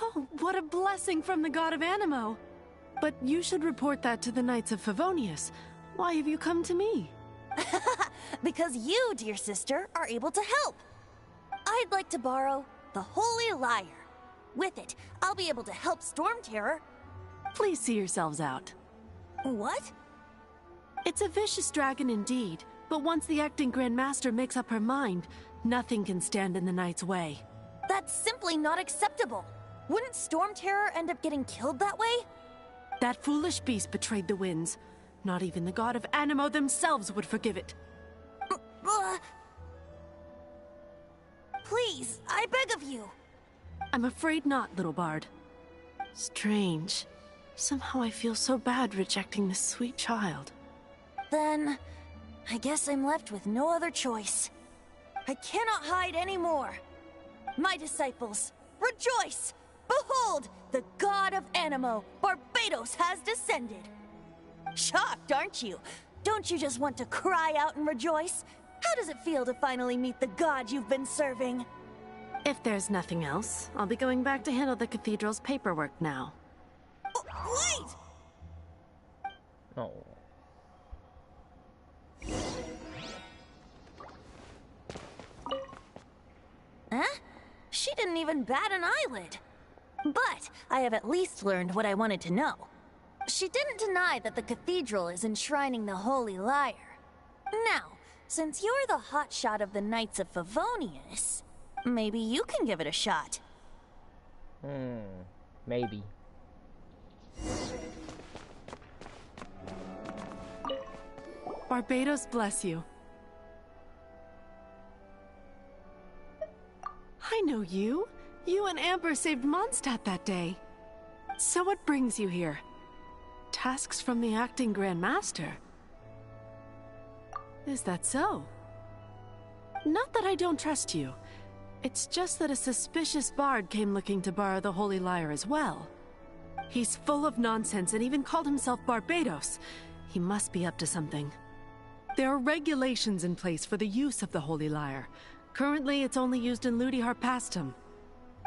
Oh, what a blessing from the god of Animo! But you should report that to the Knights of Favonius. Why have you come to me? Because you, dear sister, are able to help. I'd like to borrow the Holy Lyre. With it, I'll be able to help Storm Terror. Please see yourselves out. What? It's a vicious dragon indeed, but once the acting Grand Master makes up her mind, nothing can stand in the Knight's way. That's simply not acceptable. Wouldn't Storm Terror end up getting killed that way? That foolish beast betrayed the winds. Not even the god of Animo themselves would forgive it. Please, I beg of you. I'm afraid not, little bard. Strange. Somehow I feel so bad rejecting this sweet child. Then, I guess I'm left with no other choice. I cannot hide anymore. My disciples, rejoice! Behold, the god of Animo, Barbados, has descended. Shocked, aren't you? Don't you just want to cry out and rejoice? How does it feel to finally meet the god you've been serving? If there's nothing else, I'll be going back to handle the cathedral's paperwork now. Wait! Oh. Huh? She didn't even bat an eyelid. But I have at least learned what I wanted to know. She didn't deny that the cathedral is enshrining the Holy Lyre. Now, since you're the hotshot of the Knights of Favonius, maybe you can give it a shot. Maybe. Barbados bless you. I know you. You and Amber saved Mondstadt that day. So what brings you here? Tasks from the acting Grand Master. Is that so? Not that I don't trust you. It's just that a suspicious bard came looking to borrow the Holy Lyre as well. He's full of nonsense and even called himself Barbados. He must be up to something. There are regulations in place for the use of the Holy Lyre. Currently, it's only used in Ludi Harpastum.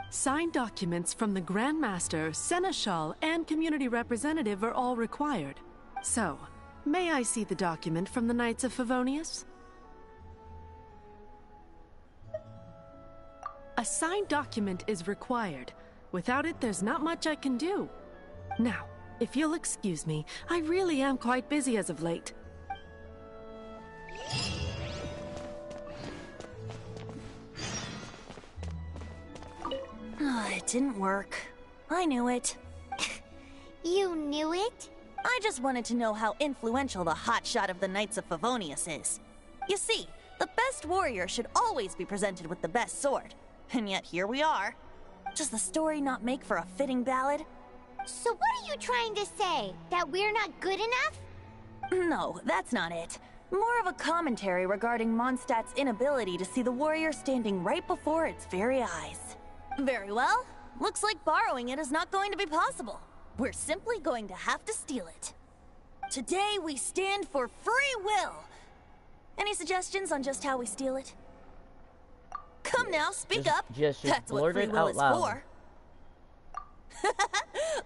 Signed documents from the Grand Master, Seneschal, and Community Representative are all required. So, may I see the document from the Knights of Favonius? A signed document is required. Without it, there's not much I can do. Now, if you'll excuse me, I really am quite busy as of late. It didn't work. I knew it. You knew it? I just wanted to know how influential the hotshot of the Knights of Favonius is. You see, the best warrior should always be presented with the best sword. And yet here we are. Does the story not make for a fitting ballad? So what are you trying to say? That we're not good enough? No, that's not it. More of a commentary regarding Mondstadt's inability to see the warrior standing right before its very eyes. Very well. Looks like borrowing it is not going to be possible. We're simply going to have to steal it. Today we stand for free will. Any suggestions on just how we steal it? Come now, speak up. That's what free will is for.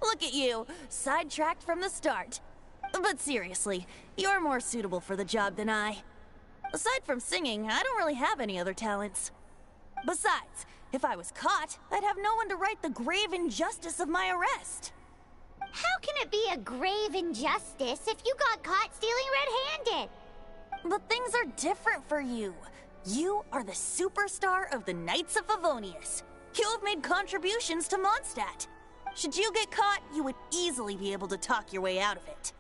Look at you, sidetracked from the start. But seriously, you're more suitable for the job than I. Aside from singing, I don't really have any other talents. Besides, if I was caught, I'd have no one to right the grave injustice of my arrest. How can it be a grave injustice if you got caught stealing red-handed? But things are different for you. You are the superstar of the Knights of Favonius. You have made contributions to Mondstadt. Should you get caught, you would easily be able to talk your way out of it.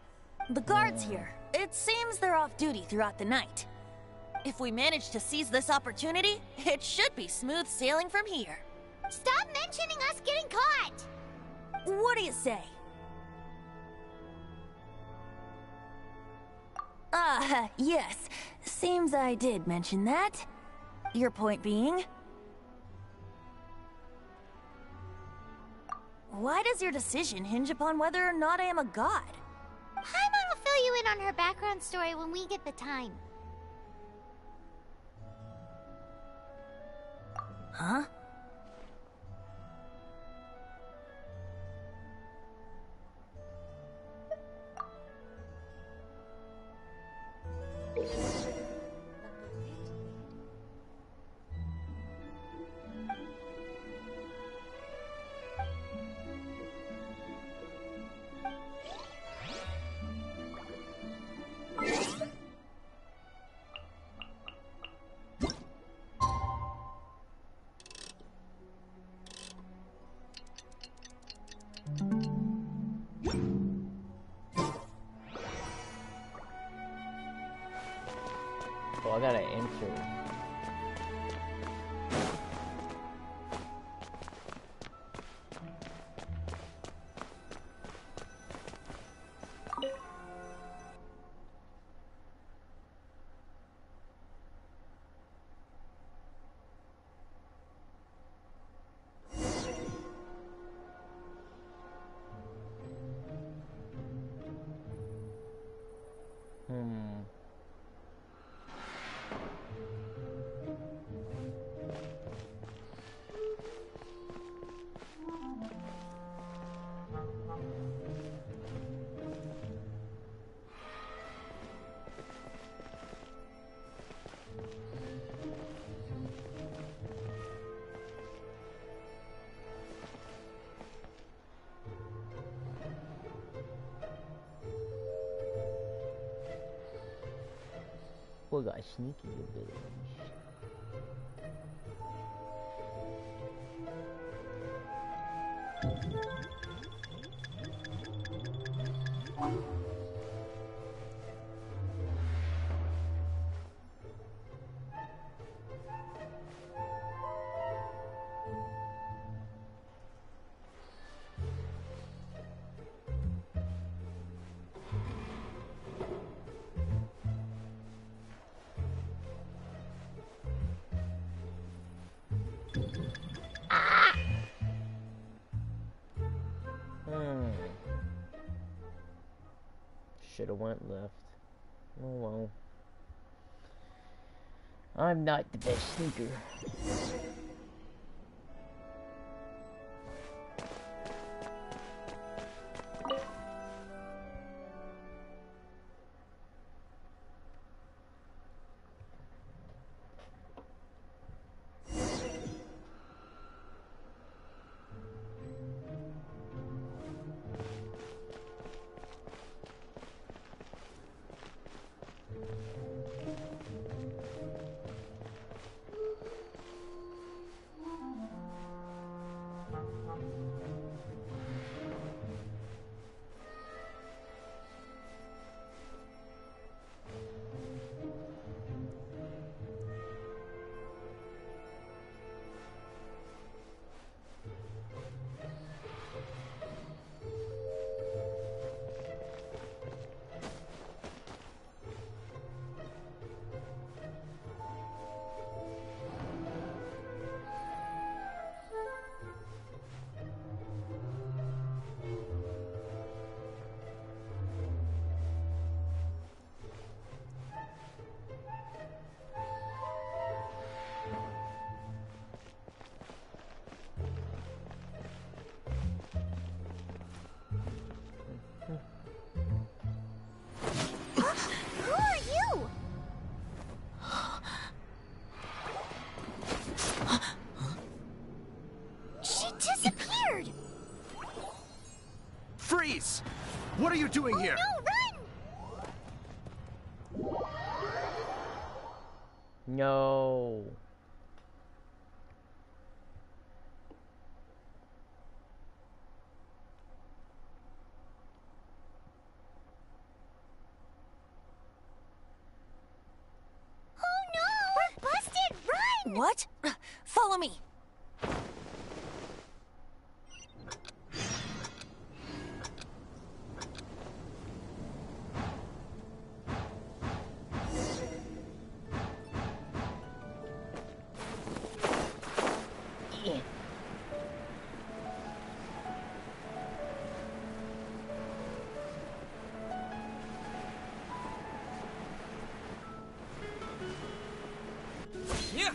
The guards here, it seems they're off duty throughout the night. If we manage to seize this opportunity, it should be smooth sailing from here. Stop mentioning us getting caught! What do you say? Yes. Seems I did mention that. Your point being? Why does your decision hinge upon whether or not I am a god? Paimon will fill you in on her background story when we get the time. Huh? Oh, I gotta enter. Poor guy, sneaky abilities. Should've went left. Oh well. I'm not the best sneaker. Freeze! What are you doing here? No. What? Follow me. Yeah.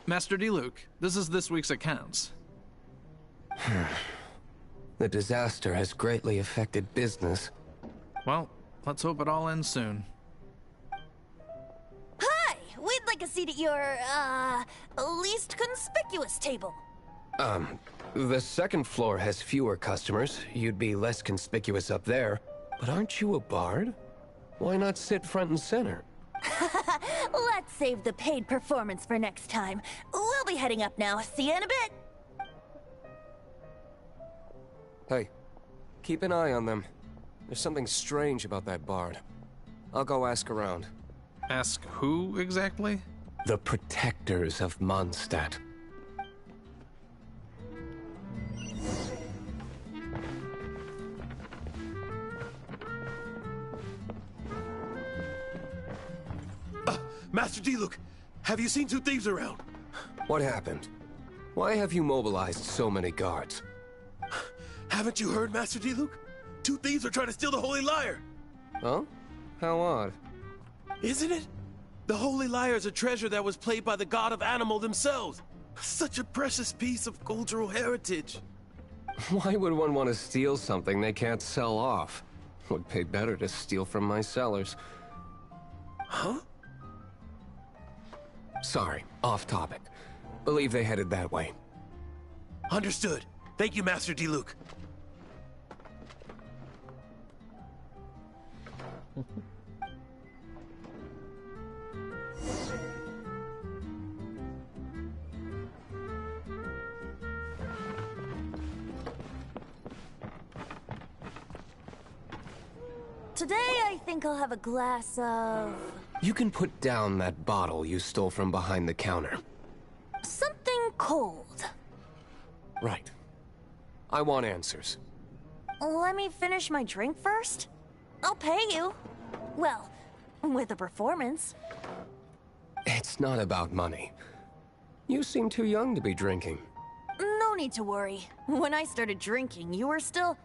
Master D-Luke, this is this week's accounts. The disaster has greatly affected business. Well, let's hope it all ends soon. Hi! We'd like a seat at your, least conspicuous table. The second floor has fewer customers. You'd be less conspicuous up there. But aren't you a bard? Why not sit front and center? Let's save the paid performance for next time. We'll be heading up now. See you in a bit. Hey, keep an eye on them. There's something strange about that bard. I'll go ask around. Ask who exactly? The protectors of Mondstadt. Master D-Luke, have you seen two thieves around? What happened? Why have you mobilized so many guards? Haven't you heard, Master D-Luke? Two thieves are trying to steal the Holy Lyre. Huh? How odd. Isn't it? The Holy Lyre is a treasure that was played by the god of animal themselves. Such a precious piece of cultural heritage. Why would one want to steal something they can't sell off? Would pay better to steal from my sellers. Huh? Sorry, off topic. Believe they headed that way. Understood. Thank you, Master Diluc. Today, I think I'll have a glass of... You can put down that bottle you stole from behind the counter. something cold. Right. I want answers. Let me finish my drink first. I'll pay you. Well, with a performance. It's not about money. You seem too young to be drinking. No need to worry. When I started drinking, you were still...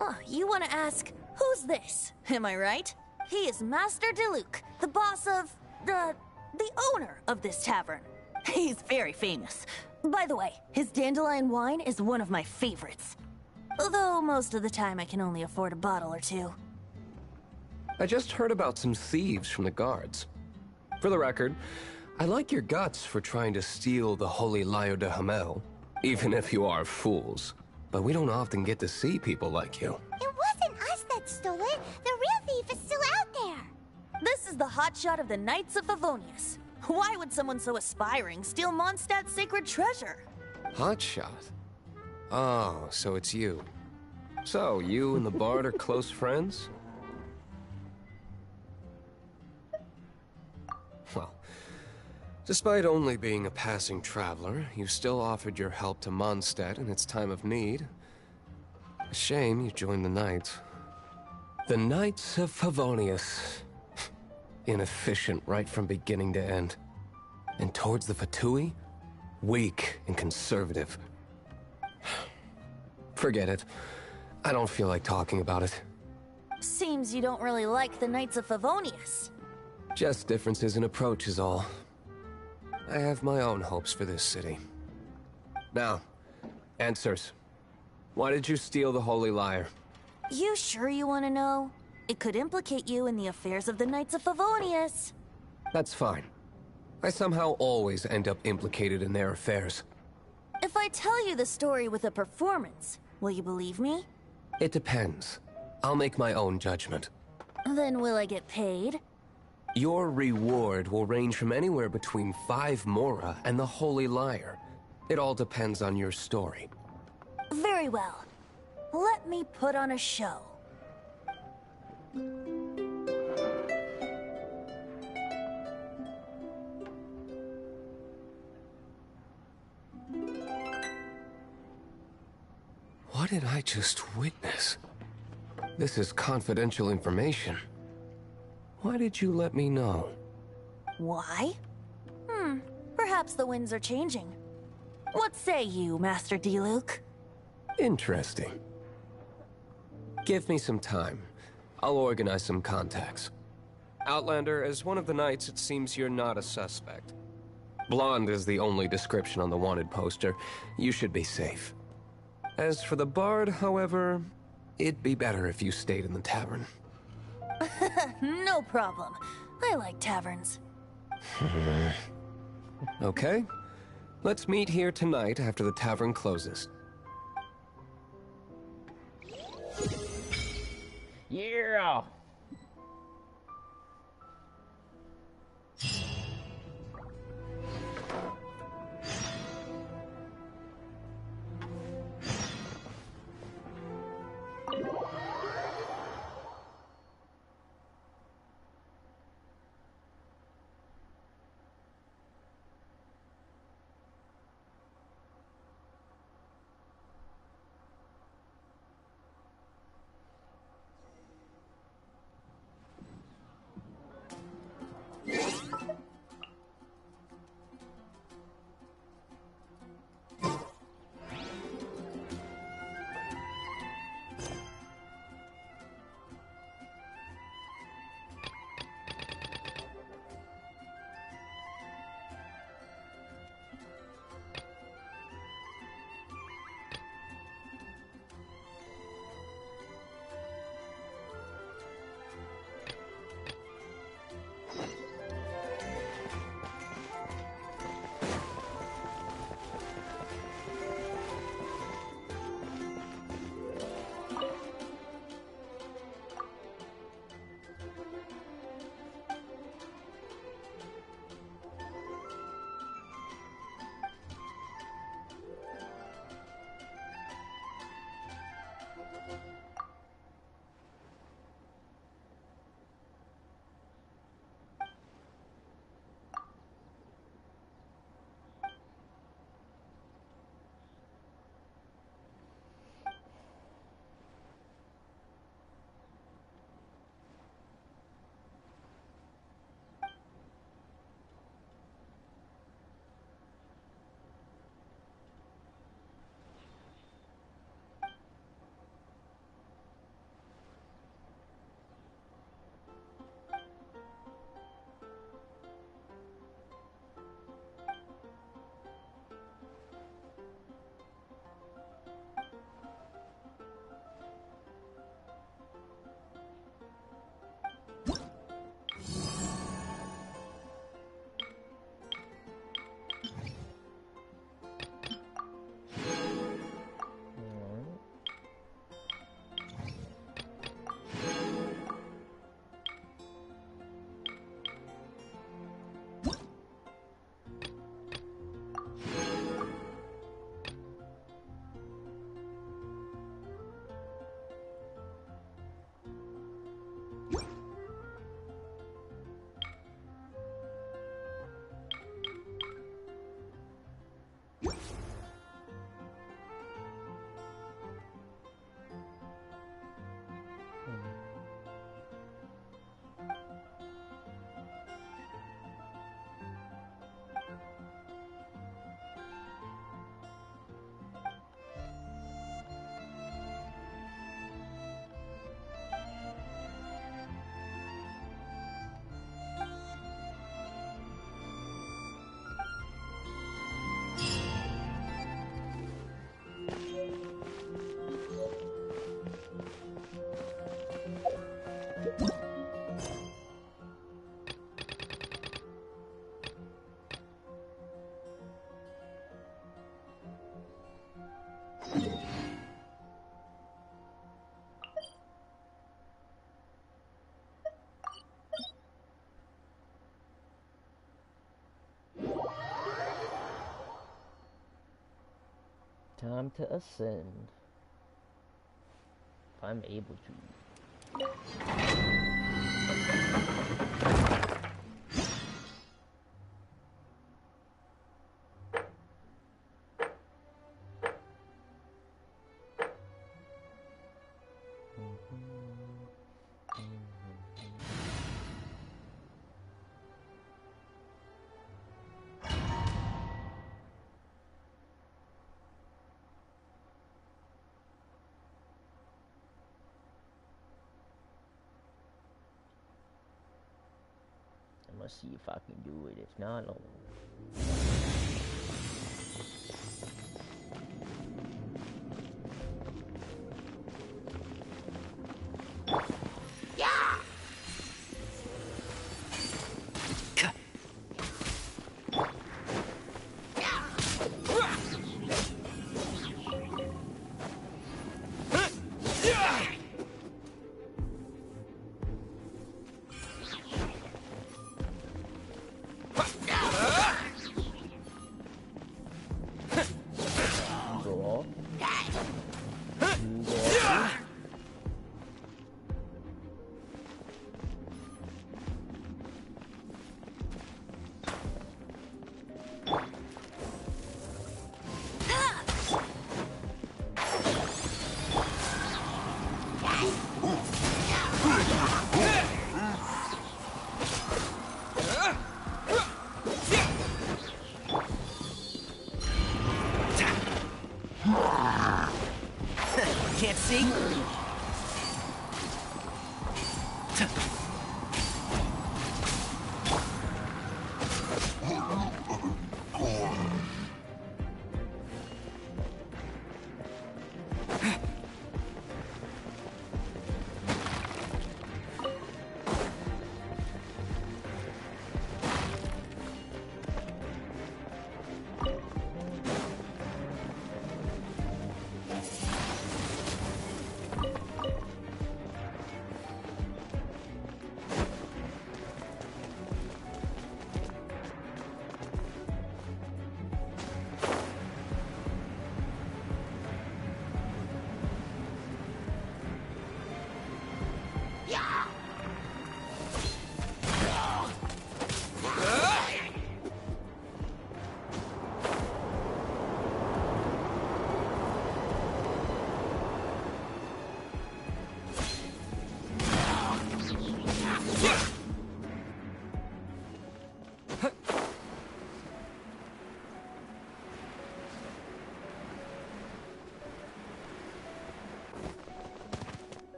Oh, you want to ask, who's this? Am I right? He is Master Diluc, the boss of... the owner of this tavern. He's very famous. By the way, his dandelion wine is one of my favorites. Although most of the time I can only afford a bottle or two. I just heard about some thieves from the guards. For the record, I like your guts for trying to steal the Holy Lyre de Hamel, even if you are fools. But we don't often get to see people like you. It wasn't us that stole it. The real thief is still out there. This is the hotshot of the Knights of Favonius. Why would someone so aspiring steal Mondstadt's sacred treasure? Hotshot? Oh, so it's you. So, you and the Bard are close friends? Well, despite only being a passing traveler, you still offered your help to Mondstadt in its time of need. A shame you joined the Knights. The Knights of Favonius. Inefficient right from beginning to end. And towards the Fatui, weak and conservative. Forget it. I don't feel like talking about it. Seems you don't really like the Knights of Favonius. Just differences in approach is all. I have my own hopes for this city. Now, answers. Why did you steal the Holy Lyre? You sure you want to know? It could implicate you in the affairs of the Knights of Favonius. That's fine. I somehow always end up implicated in their affairs. If I tell you the story with a performance, will you believe me? It depends. I'll make my own judgment. Then will I get paid? Your reward will range from anywhere between 5 Mora and the Holy Lyre. It all depends on your story. Very well. Let me put on a show. What did I just witness? This is confidential information. Why did you let me know? Why? Perhaps the winds are changing. What say you, Master Diluc? Interesting. Give me some time. I'll organize some contacts. Outlander, as one of the Knights, it seems you're not a suspect. Blonde is the only description on the wanted poster. You should be safe. As for the Bard, however, it'd be better if you stayed in the tavern. No problem. I like taverns. Okay. Let's meet here tonight after the tavern closes. Yeah! Time to ascend. If I'm able to. Let's see if I can do it. If not, I'll... Can't see?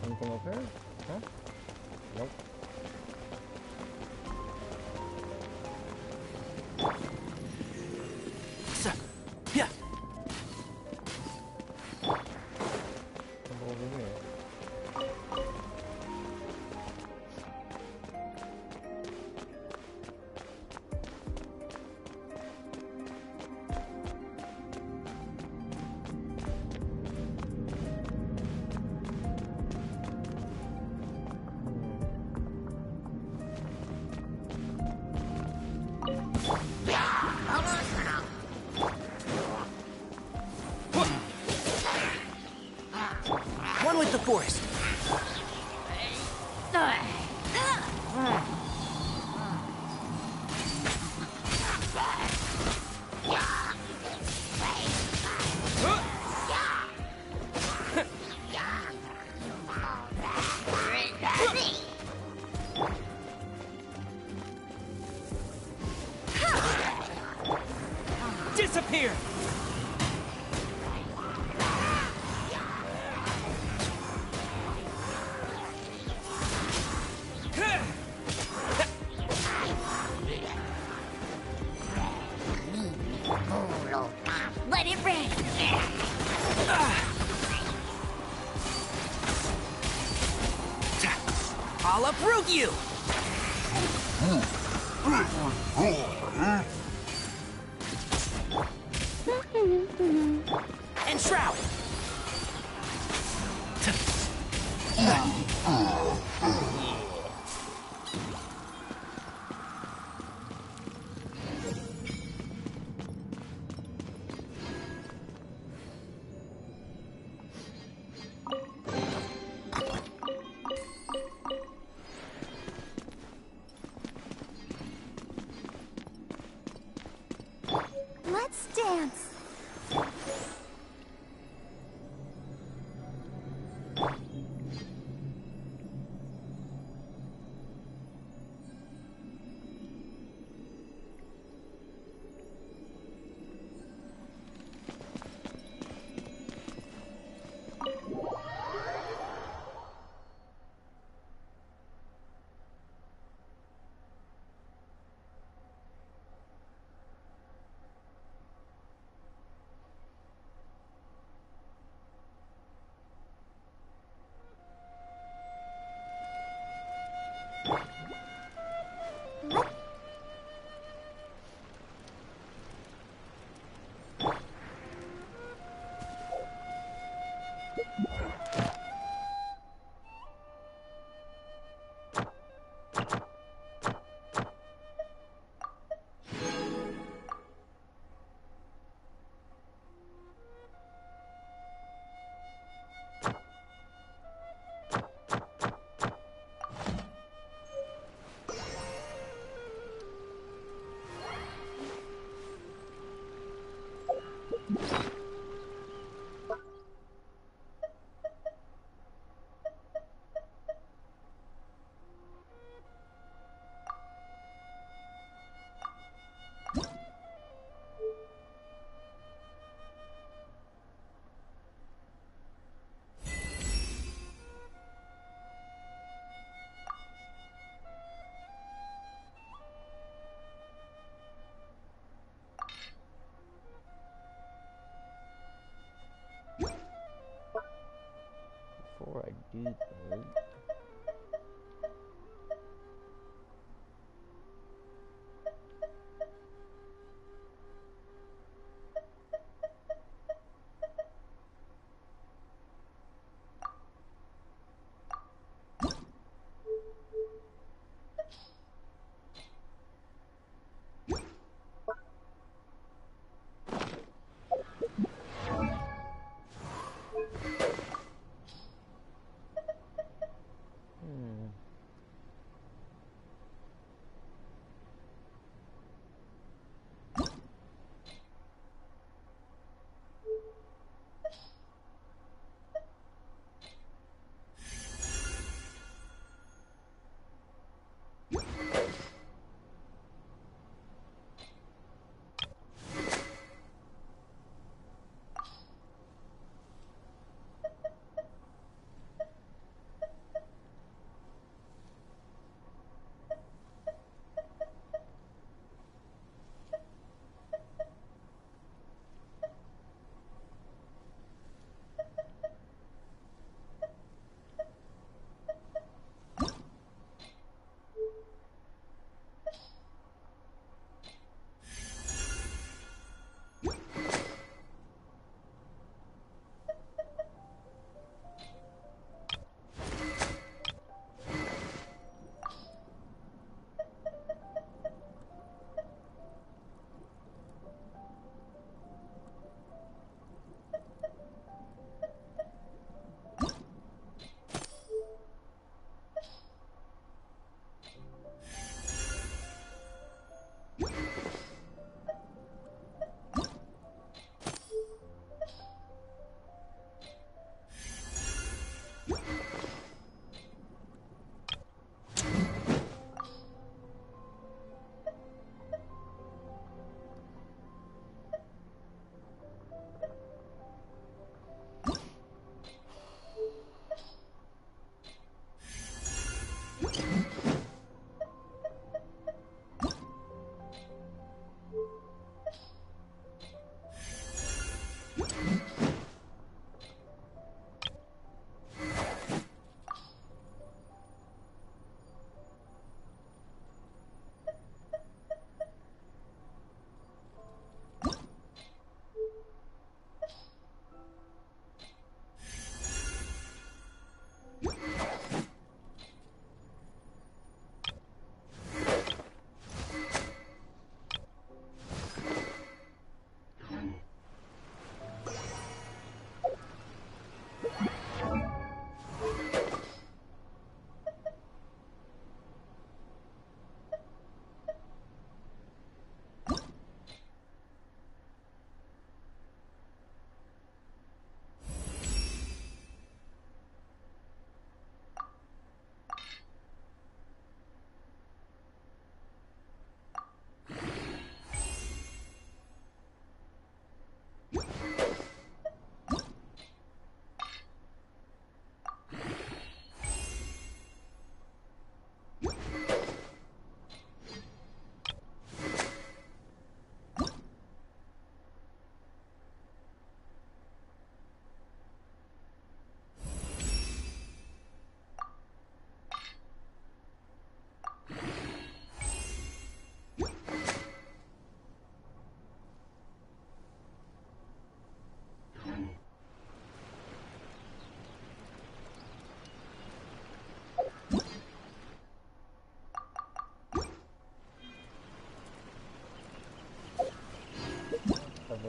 Anything over here? Huh? Nope. Sir, yeah. Over here. One with the forest. Disappear! I'll uproot you! And Shroud! Let's dance. Before I do that,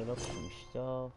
Set up some stuff.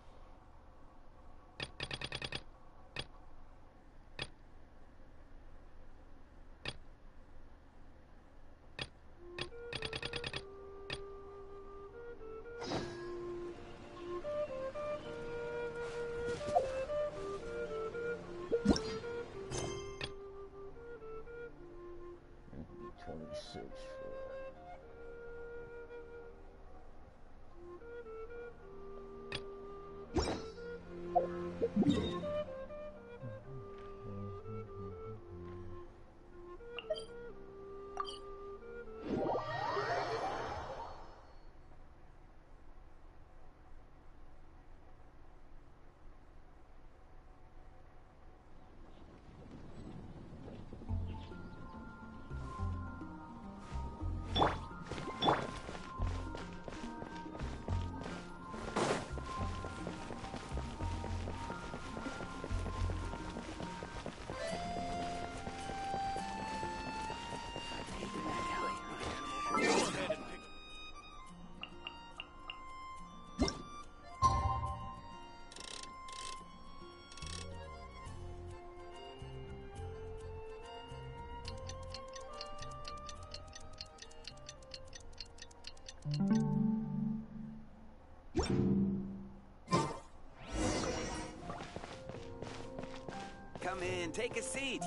Come in, take a seat.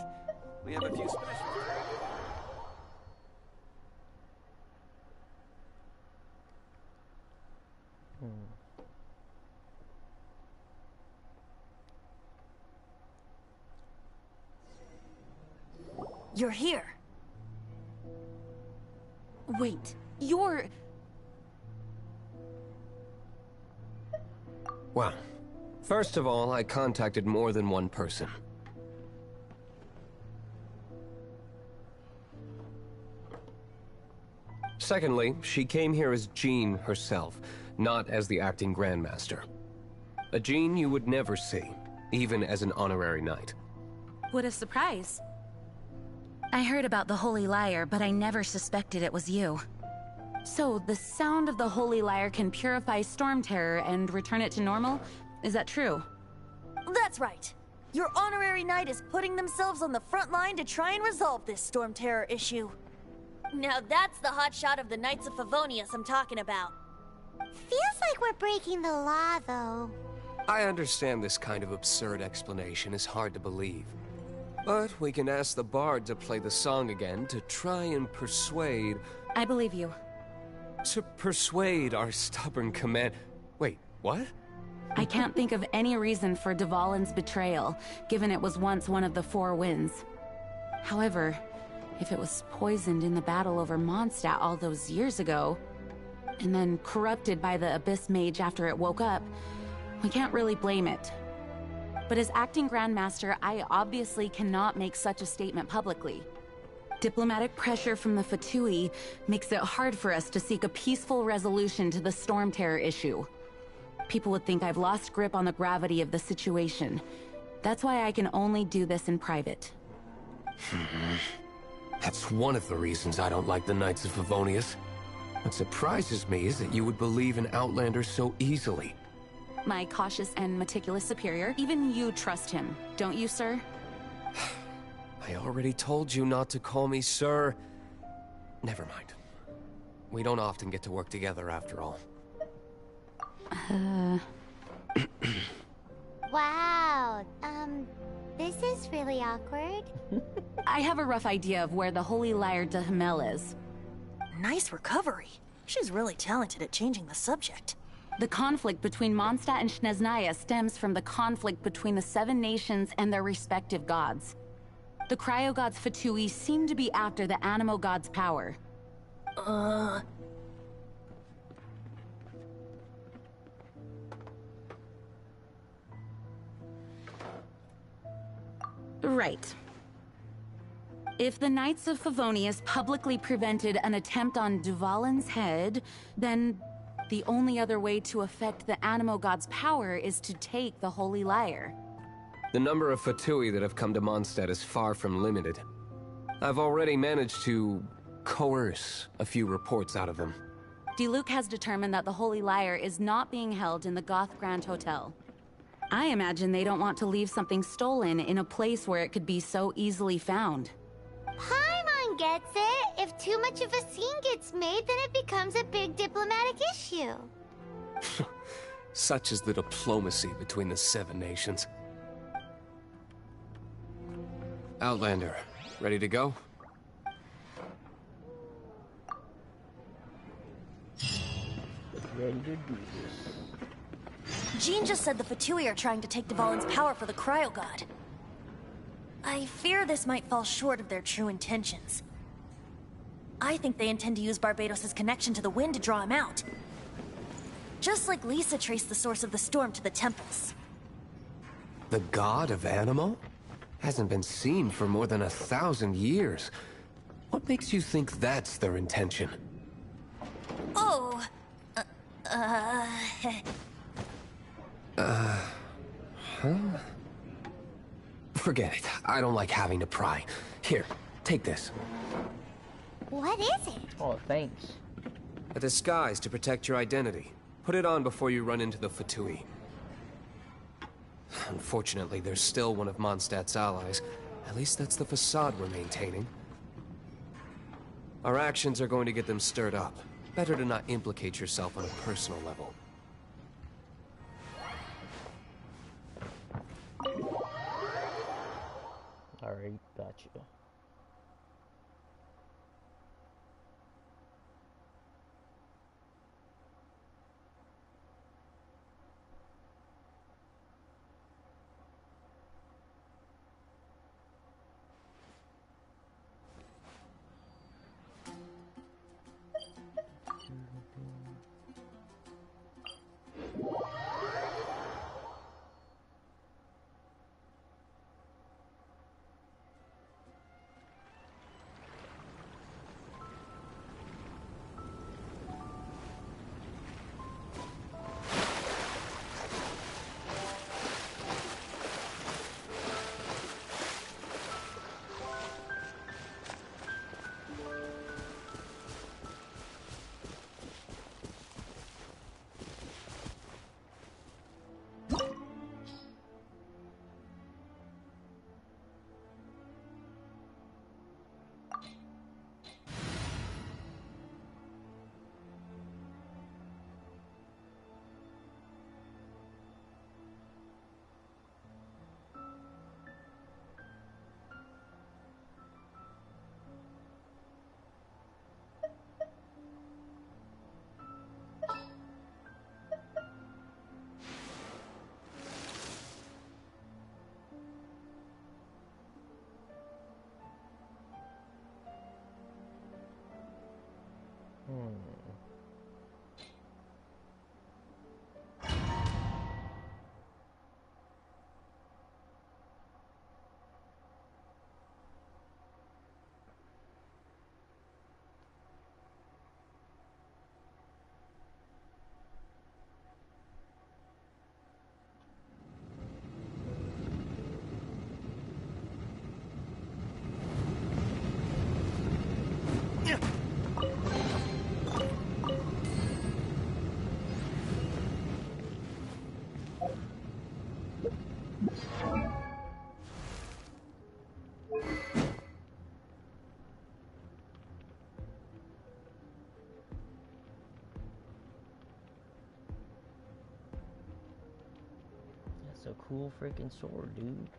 We have a few specials. You're here. Wait, you're... Well, first of all, I contacted more than one person. Secondly, she came here as Jean herself, not as the acting Grandmaster. A Jean you would never see, even as an honorary knight. What a surprise. I heard about the Holy Lyre, but I never suspected it was you. So, the sound of the Holy Lyre can purify Storm Terror and return it to normal? Is that true? That's right. Your honorary knight is putting themselves on the front line to try and resolve this Storm Terror issue. Now that's the hotshot of the Knights of Favonius I'm talking about. Feels like we're breaking the law, though. I understand this kind of absurd explanation is hard to believe. But we can ask the bard to play the song again to try and persuade... I believe you. To persuade our stubborn command... Wait, what? I can't think of any reason for Dvalin's betrayal, given it was once one of the Four Winds. However, if it was poisoned in the battle over Mondstadt all those years ago, and then corrupted by the Abyss Mage after it woke up, we can't really blame it. But as acting Grandmaster, I obviously cannot make such a statement publicly. Diplomatic pressure from the Fatui makes it hard for us to seek a peaceful resolution to the Storm Terror issue. People would think I've lost grip on the gravity of the situation. That's why I can only do this in private. That's one of the reasons I don't like the Knights of Favonius. What surprises me is that you would believe in Outlanders so easily. My cautious and meticulous superior, even you trust him, don't you, sir? I already told you not to call me sir. Never mind. We don't often get to work together after all. Wow, this is really awkward. I have a rough idea of where the Holy Lyre de Himmel is. Nice recovery. She's really talented at changing the subject. The conflict between Mondstadt and Snezhnaya stems from the conflict between the Seven Nations and their respective gods. The Cryo-gods Fatui seem to be after the Animo god's power. Right. If the Knights of Favonius publicly prevented an attempt on Dvalin's head, then the only other way to affect the Animo god's power is to take the Holy Lyre. The number of Fatui that have come to Mondstadt is far from limited. I've already managed to coerce a few reports out of them. Diluc has determined that the Holy Lyre is not being held in the Goth Grand Hotel. I imagine they don't want to leave something stolen in a place where it could be so easily found. Paimon gets it. If too much of a scene gets made, then it becomes a big diplomatic issue. Such is the diplomacy between the Seven Nations. Outlander, ready to go? Ready to do this. Jean just said the Fatui are trying to take Dvalin's power for the Cryo God. I fear this might fall short of their true intentions. I think they intend to use Barbados' connection to the wind to draw him out. Just like Lisa traced the source of the storm to the temples. The god of Animo? Hasn't been seen for more than 1,000 years. What makes you think that's their intention? Oh... Huh? Forget it. I don't like having to pry. Here, take this. What is it? Oh, thanks. A disguise to protect your identity. Put it on before you run into the Fatui. Unfortunately, there's still one of Mondstadt's allies. At least that's the facade we're maintaining. Our actions are going to get them stirred up. Better to not implicate yourself on a personal level. Alright, gotcha. That's a cool freaking sword, dude.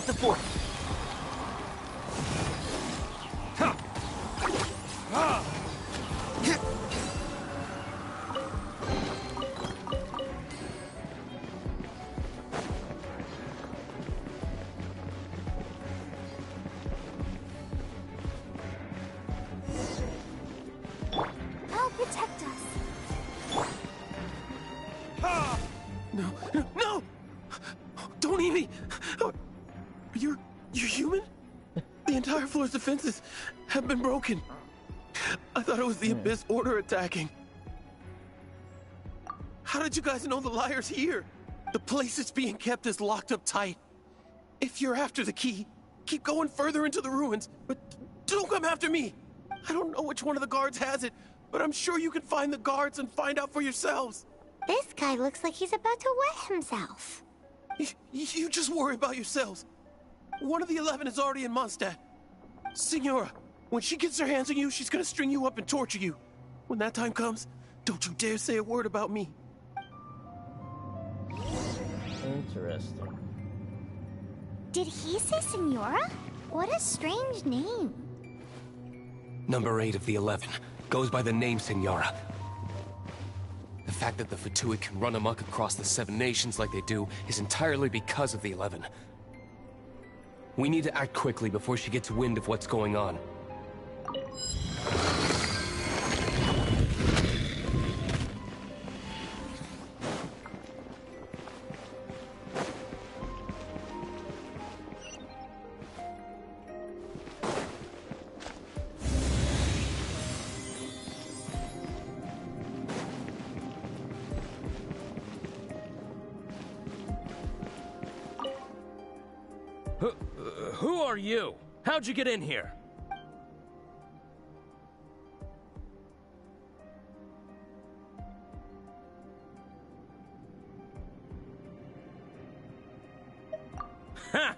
the fort. I'll protect us. No! Don't eat me! You're human? The entire floor's defenses have been broken. I thought it was the Abyss Order attacking. How did you guys know the liar's here? The place it's being kept is locked up tight. If you're after the key, keep going further into the ruins, but don't come after me. I don't know which one of the guards has it, but I'm sure you can find the guards and find out for yourselves. This guy looks like he's about to wet himself. You just worry about yourselves. One of the 11 is already in Mondstadt. Signora, when she gets her hands on you, she's gonna string you up and torture you. When that time comes, don't you dare say a word about me. Interesting. Did he say Senora? What a strange name. Number 8 of the 11 goes by the name Senora. The fact that the Fatui can run amok across the 7 nations like they do is entirely because of the 11. We need to act quickly before she gets wind of what's going on. Who are you? How'd you get in here? Ha!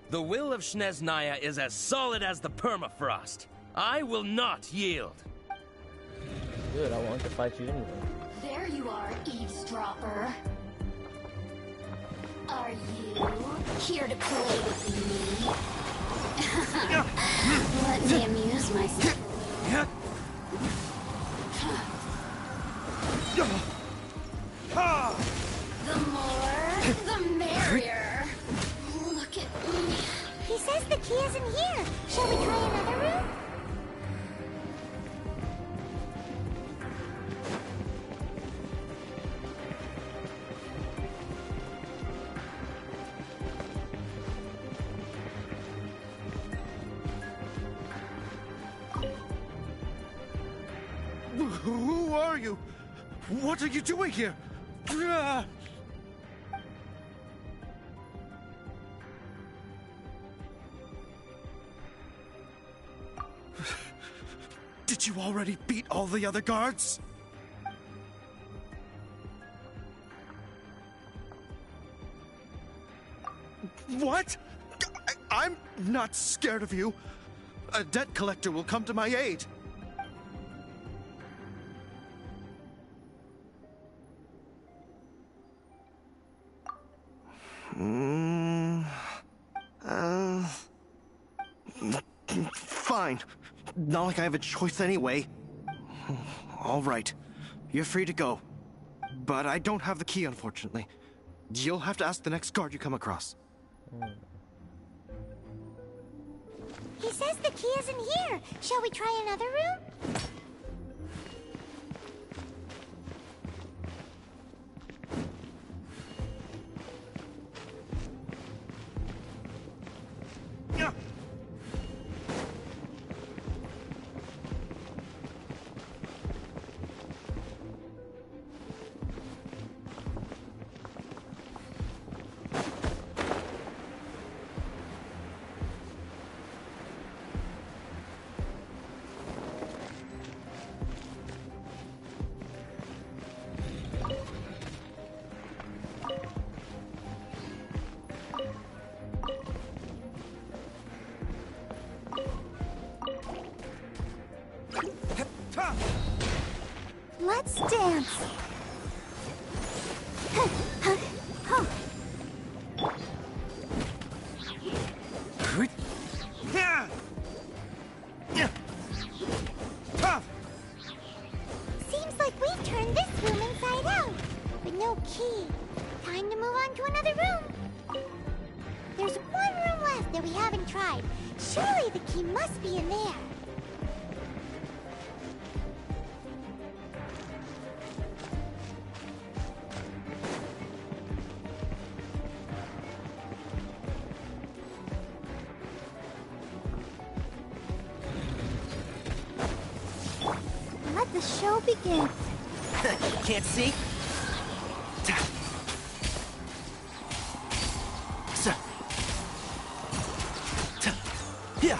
The will of Snezhnaya is as solid as the permafrost. I will not yield. Good, I wanted to fight you anyway. There you are, eavesdropper. Are you here to play with me? Let me amuse myself. The more, the merrier. Look at me. He says the key isn't here. Shall we try another room? Who are you? What are you doing here? Did you already beat all the other guards? What? I'm not scared of you. A debt collector will come to my aid. Fine. Not like I have a choice anyway. All right. You're free to go. But I don't have the key, unfortunately. You'll have to ask the next guard you come across. He says the key isn't here. Shall we try another room? Let's dance. inside. Surely the key must be in there. Let the show begin. Can't see? Yeah.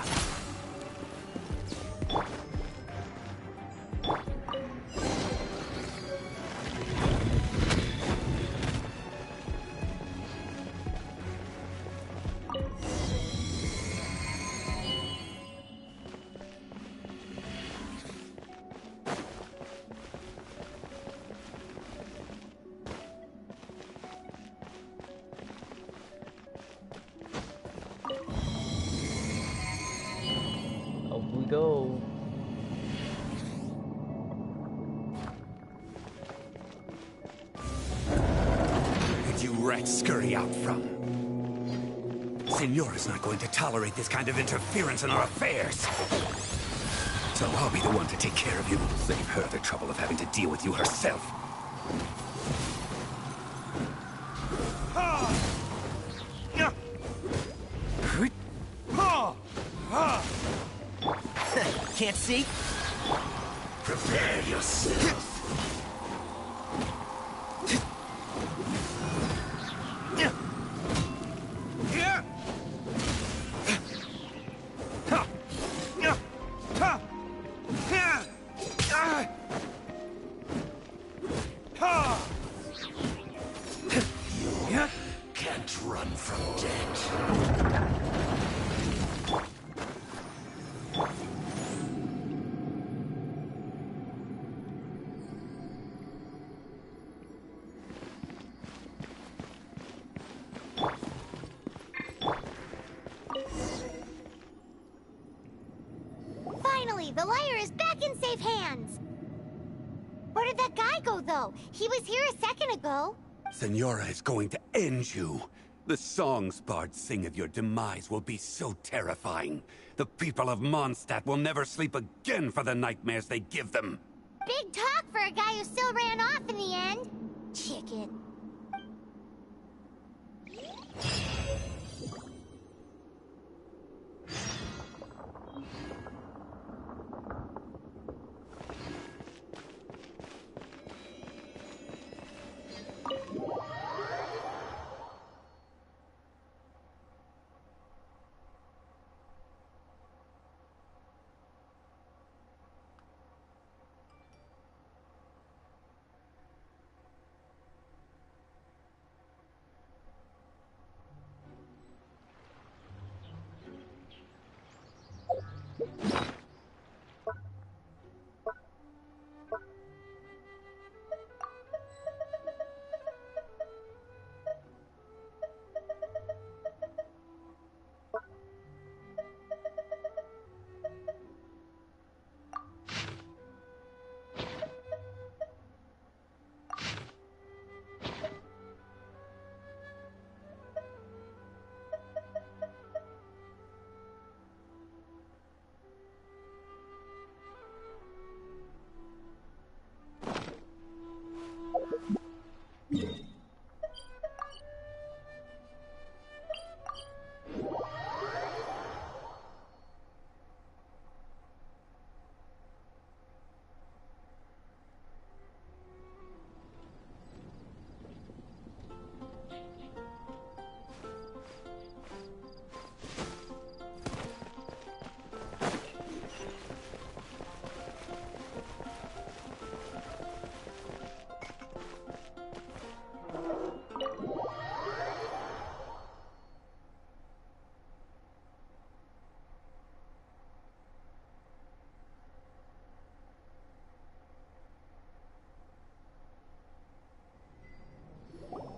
Up we go. Did you rats scurry out from? Senora's not going to tolerate this kind of interference in our affairs. So I'll be the one to take care of you. Save her the trouble of having to deal with you herself. Can't see? Prepare yourself. Can't run from death. Finally, the lyre is back in safe hands. Where did that guy go, though? He was here a second ago. Senora is going to end you. The songs bards sing of your demise will be so terrifying. The people of Mondstadt will never sleep again for the nightmares they give them. Big talk for a guy who still ran off in the end. Chicken.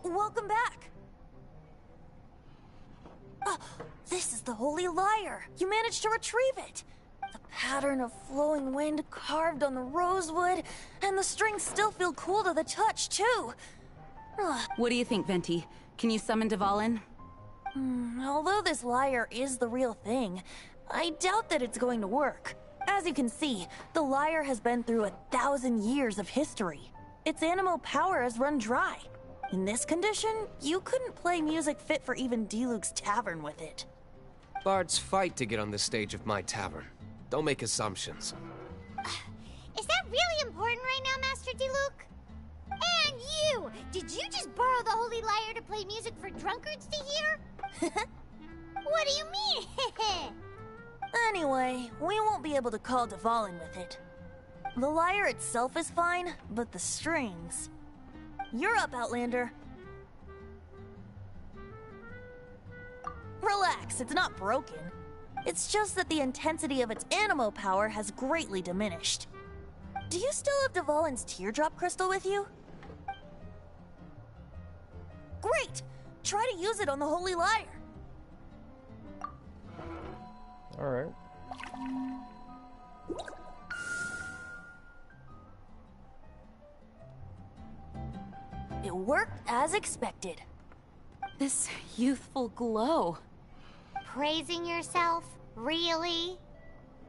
Welcome back. Oh, this is the Holy Lyre. You managed to retrieve it. The pattern of flowing wind carved on the rosewood, and the strings still feel cool to the touch, too. What do you think, Venti? Can you summon Dvalin? Although this lyre is the real thing, I doubt that it's going to work. As you can see, the lyre has been through 1,000 years of history. Its animal power has run dry. In this condition, you couldn't play music fit for even Diluc's tavern with it. Bards fight to get on the stage of my tavern. Don't make assumptions. Is that really important right now, Master Diluc? And you! Did you just borrow the Holy Lyre to play music for drunkards to hear? What do you mean? Anyway, we won't be able to call Dvalin with it. The lyre itself is fine, but the strings... You're up, Outlander. Relax, it's not broken. It's just that the intensity of its animo power has greatly diminished. Do you still have Dvalin's teardrop crystal with you? Great! Try to use it on the Holy Lyre. Alright. It worked as expected. This youthful glow. Praising yourself? Really?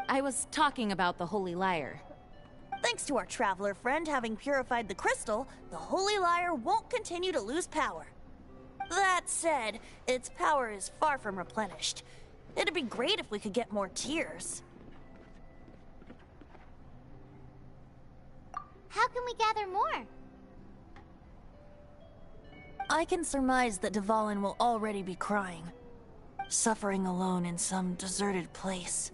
I was talking about the Holy Lyre. Thanks to our traveler friend having purified the crystal, the Holy Lyre won't continue to lose power. That said, its power is far from replenished. It'd be great if we could get more tears. How can we gather more? I can surmise that Dvalin will already be crying, suffering alone in some deserted place.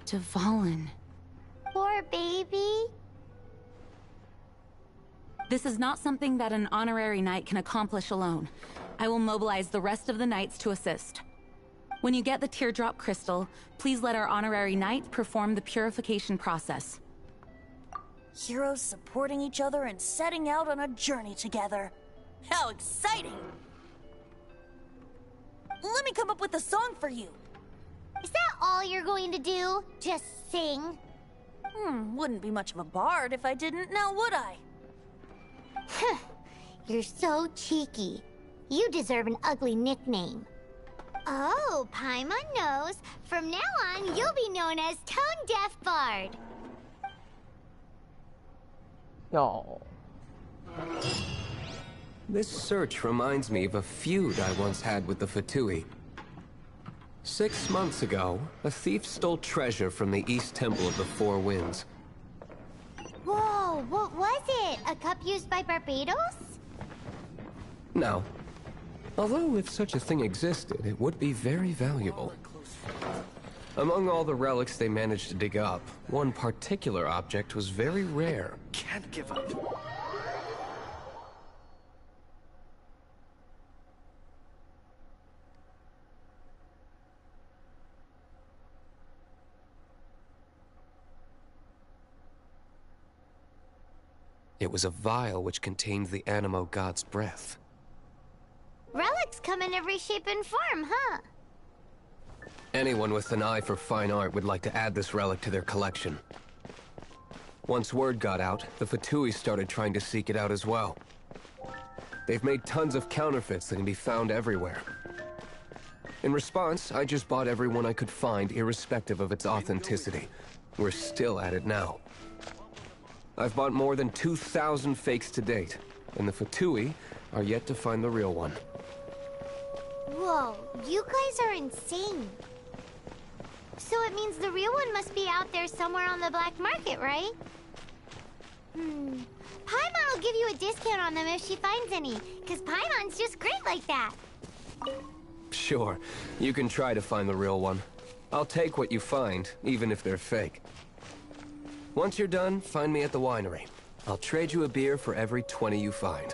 Dvalin. Poor baby. This is not something that an honorary knight can accomplish alone. I will mobilize the rest of the knights to assist. When you get the teardrop crystal, please let our honorary knight perform the purification process. Heroes supporting each other and setting out on a journey together. How exciting! Let me come up with a song for you. Is that all you're going to do? Just sing? Wouldn't be much of a bard if I didn't, now would I? You're so cheeky. You deserve an ugly nickname. Oh, Paimon knows. From now on, you'll be known as Tone Deaf Bard. Oh. This search reminds me of a feud I once had with the Fatui. 6 months ago, a thief stole treasure from the East Temple of the Four Winds. Whoa, what was it? A cup used by Barbados? No. Although if such a thing existed, it would be very valuable. Among all the relics they managed to dig up, one particular object was very rare. Can't give up. It was a vial which contained the Animo God's breath. Relics come in every shape and form, huh? Anyone with an eye for fine art would like to add this relic to their collection. Once word got out, the Fatui started trying to seek it out as well. They've made tons of counterfeits that can be found everywhere. In response, I just bought every one I could find, irrespective of its authenticity. We're still at it now. I've bought more than 2,000 fakes to date, and the Fatui are yet to find the real one. Whoa, you guys are insane. So it means the real one must be out there somewhere on the black market, right? Paimon will give you a discount on them if she finds any, because Paimon's just great like that. Sure, you can try to find the real one. I'll take what you find, even if they're fake. Once you're done, find me at the winery. I'll trade you a beer for every 20 you find.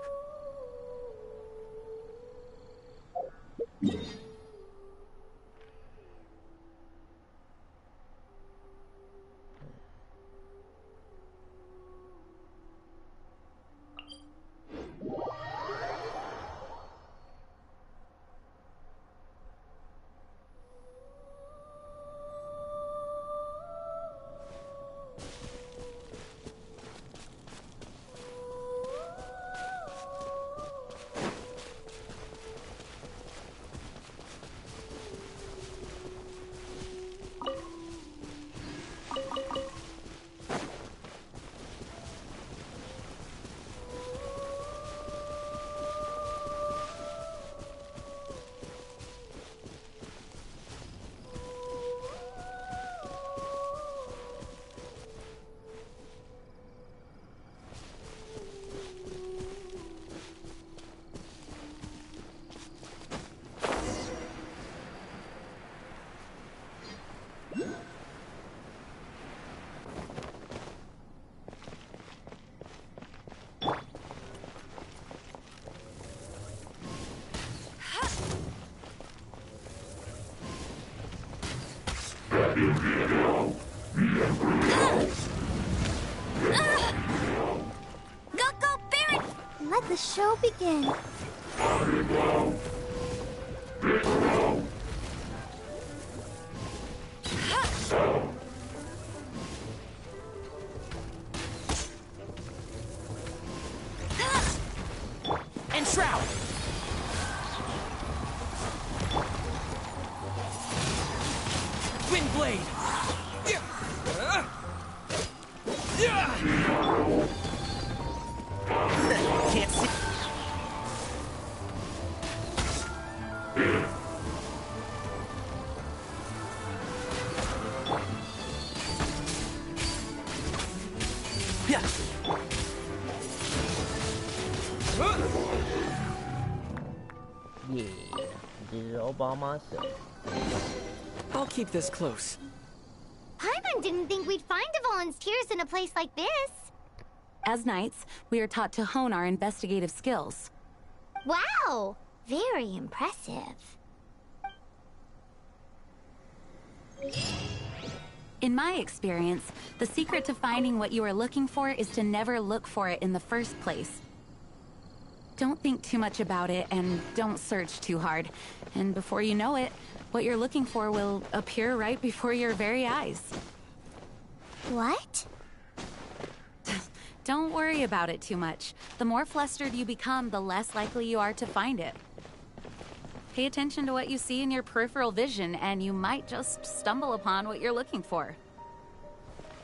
Go, Barret! Let the show begin. And Shroud! Wind Blade! Can't see. Yeah. Yeah, did it all by myself. I'll keep this close. Paimon didn't think we'd find the volunteers in a place like this. As knights, we are taught to hone our investigative skills. Wow! Very impressive. In my experience, the secret to finding what you are looking for is to never look for it in the first place. Don't think too much about it and don't search too hard. And before you know it, what you're looking for will appear right before your very eyes. What? Don't worry about it too much. The more flustered you become, the less likely you are to find it. Pay attention to what you see in your peripheral vision, and you might just stumble upon what you're looking for.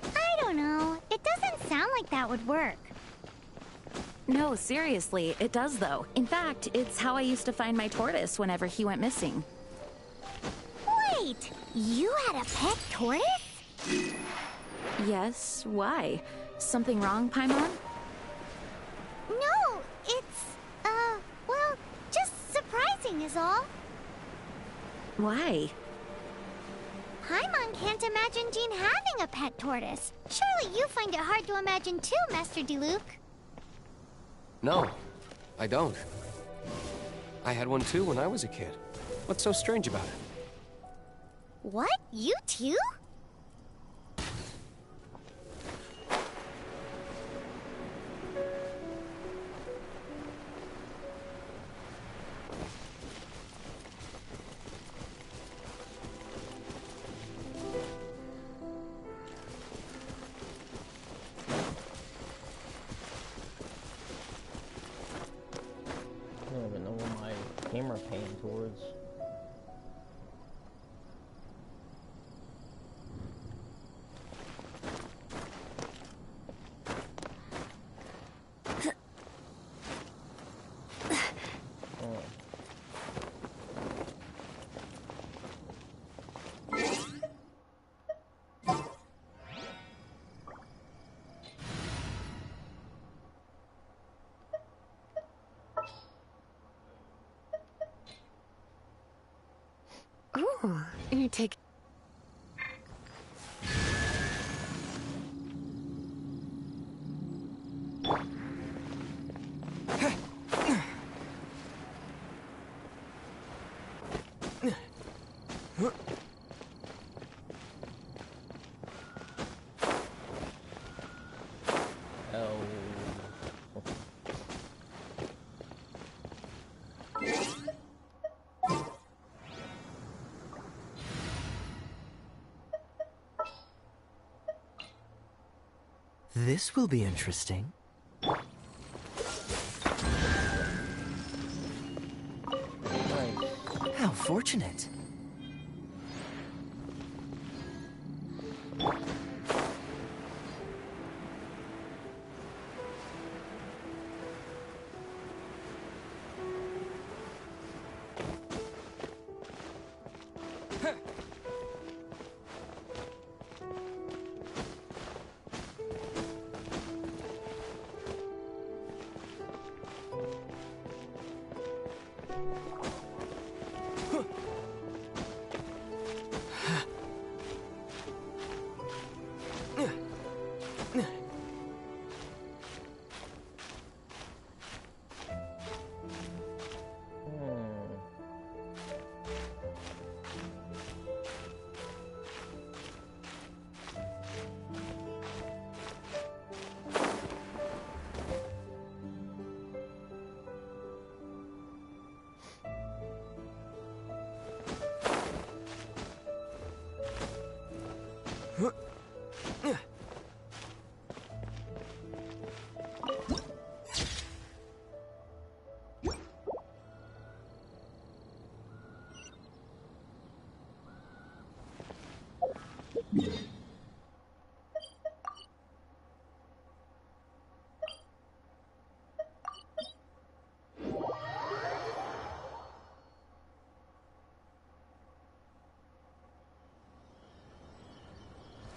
I don't know. It doesn't sound like that would work. No, seriously, it does though. In fact, it's how I used to find my tortoise whenever he went missing. Wait! You had a pet tortoise? Yes, why? Something wrong, Paimon? No, it's, well, just surprising is all. Why? Paimon can't imagine Jean having a pet tortoise. Surely you find it hard to imagine too, Master Diluc. No, I don't. I had one too when I was a kid. What's so strange about it? What? You too? I don't even know what my camera pan towards. Ooh, you take... This will be interesting. How fortunate.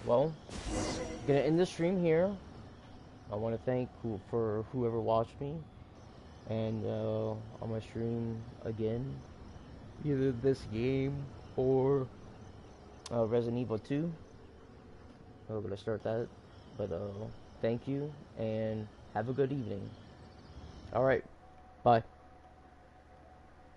Well, gonna end the stream here. I want to thank for whoever watched me, and I'm gonna stream again, either this game or Resident Evil 2. I'm gonna start that, but thank you and have a good evening. All right, bye.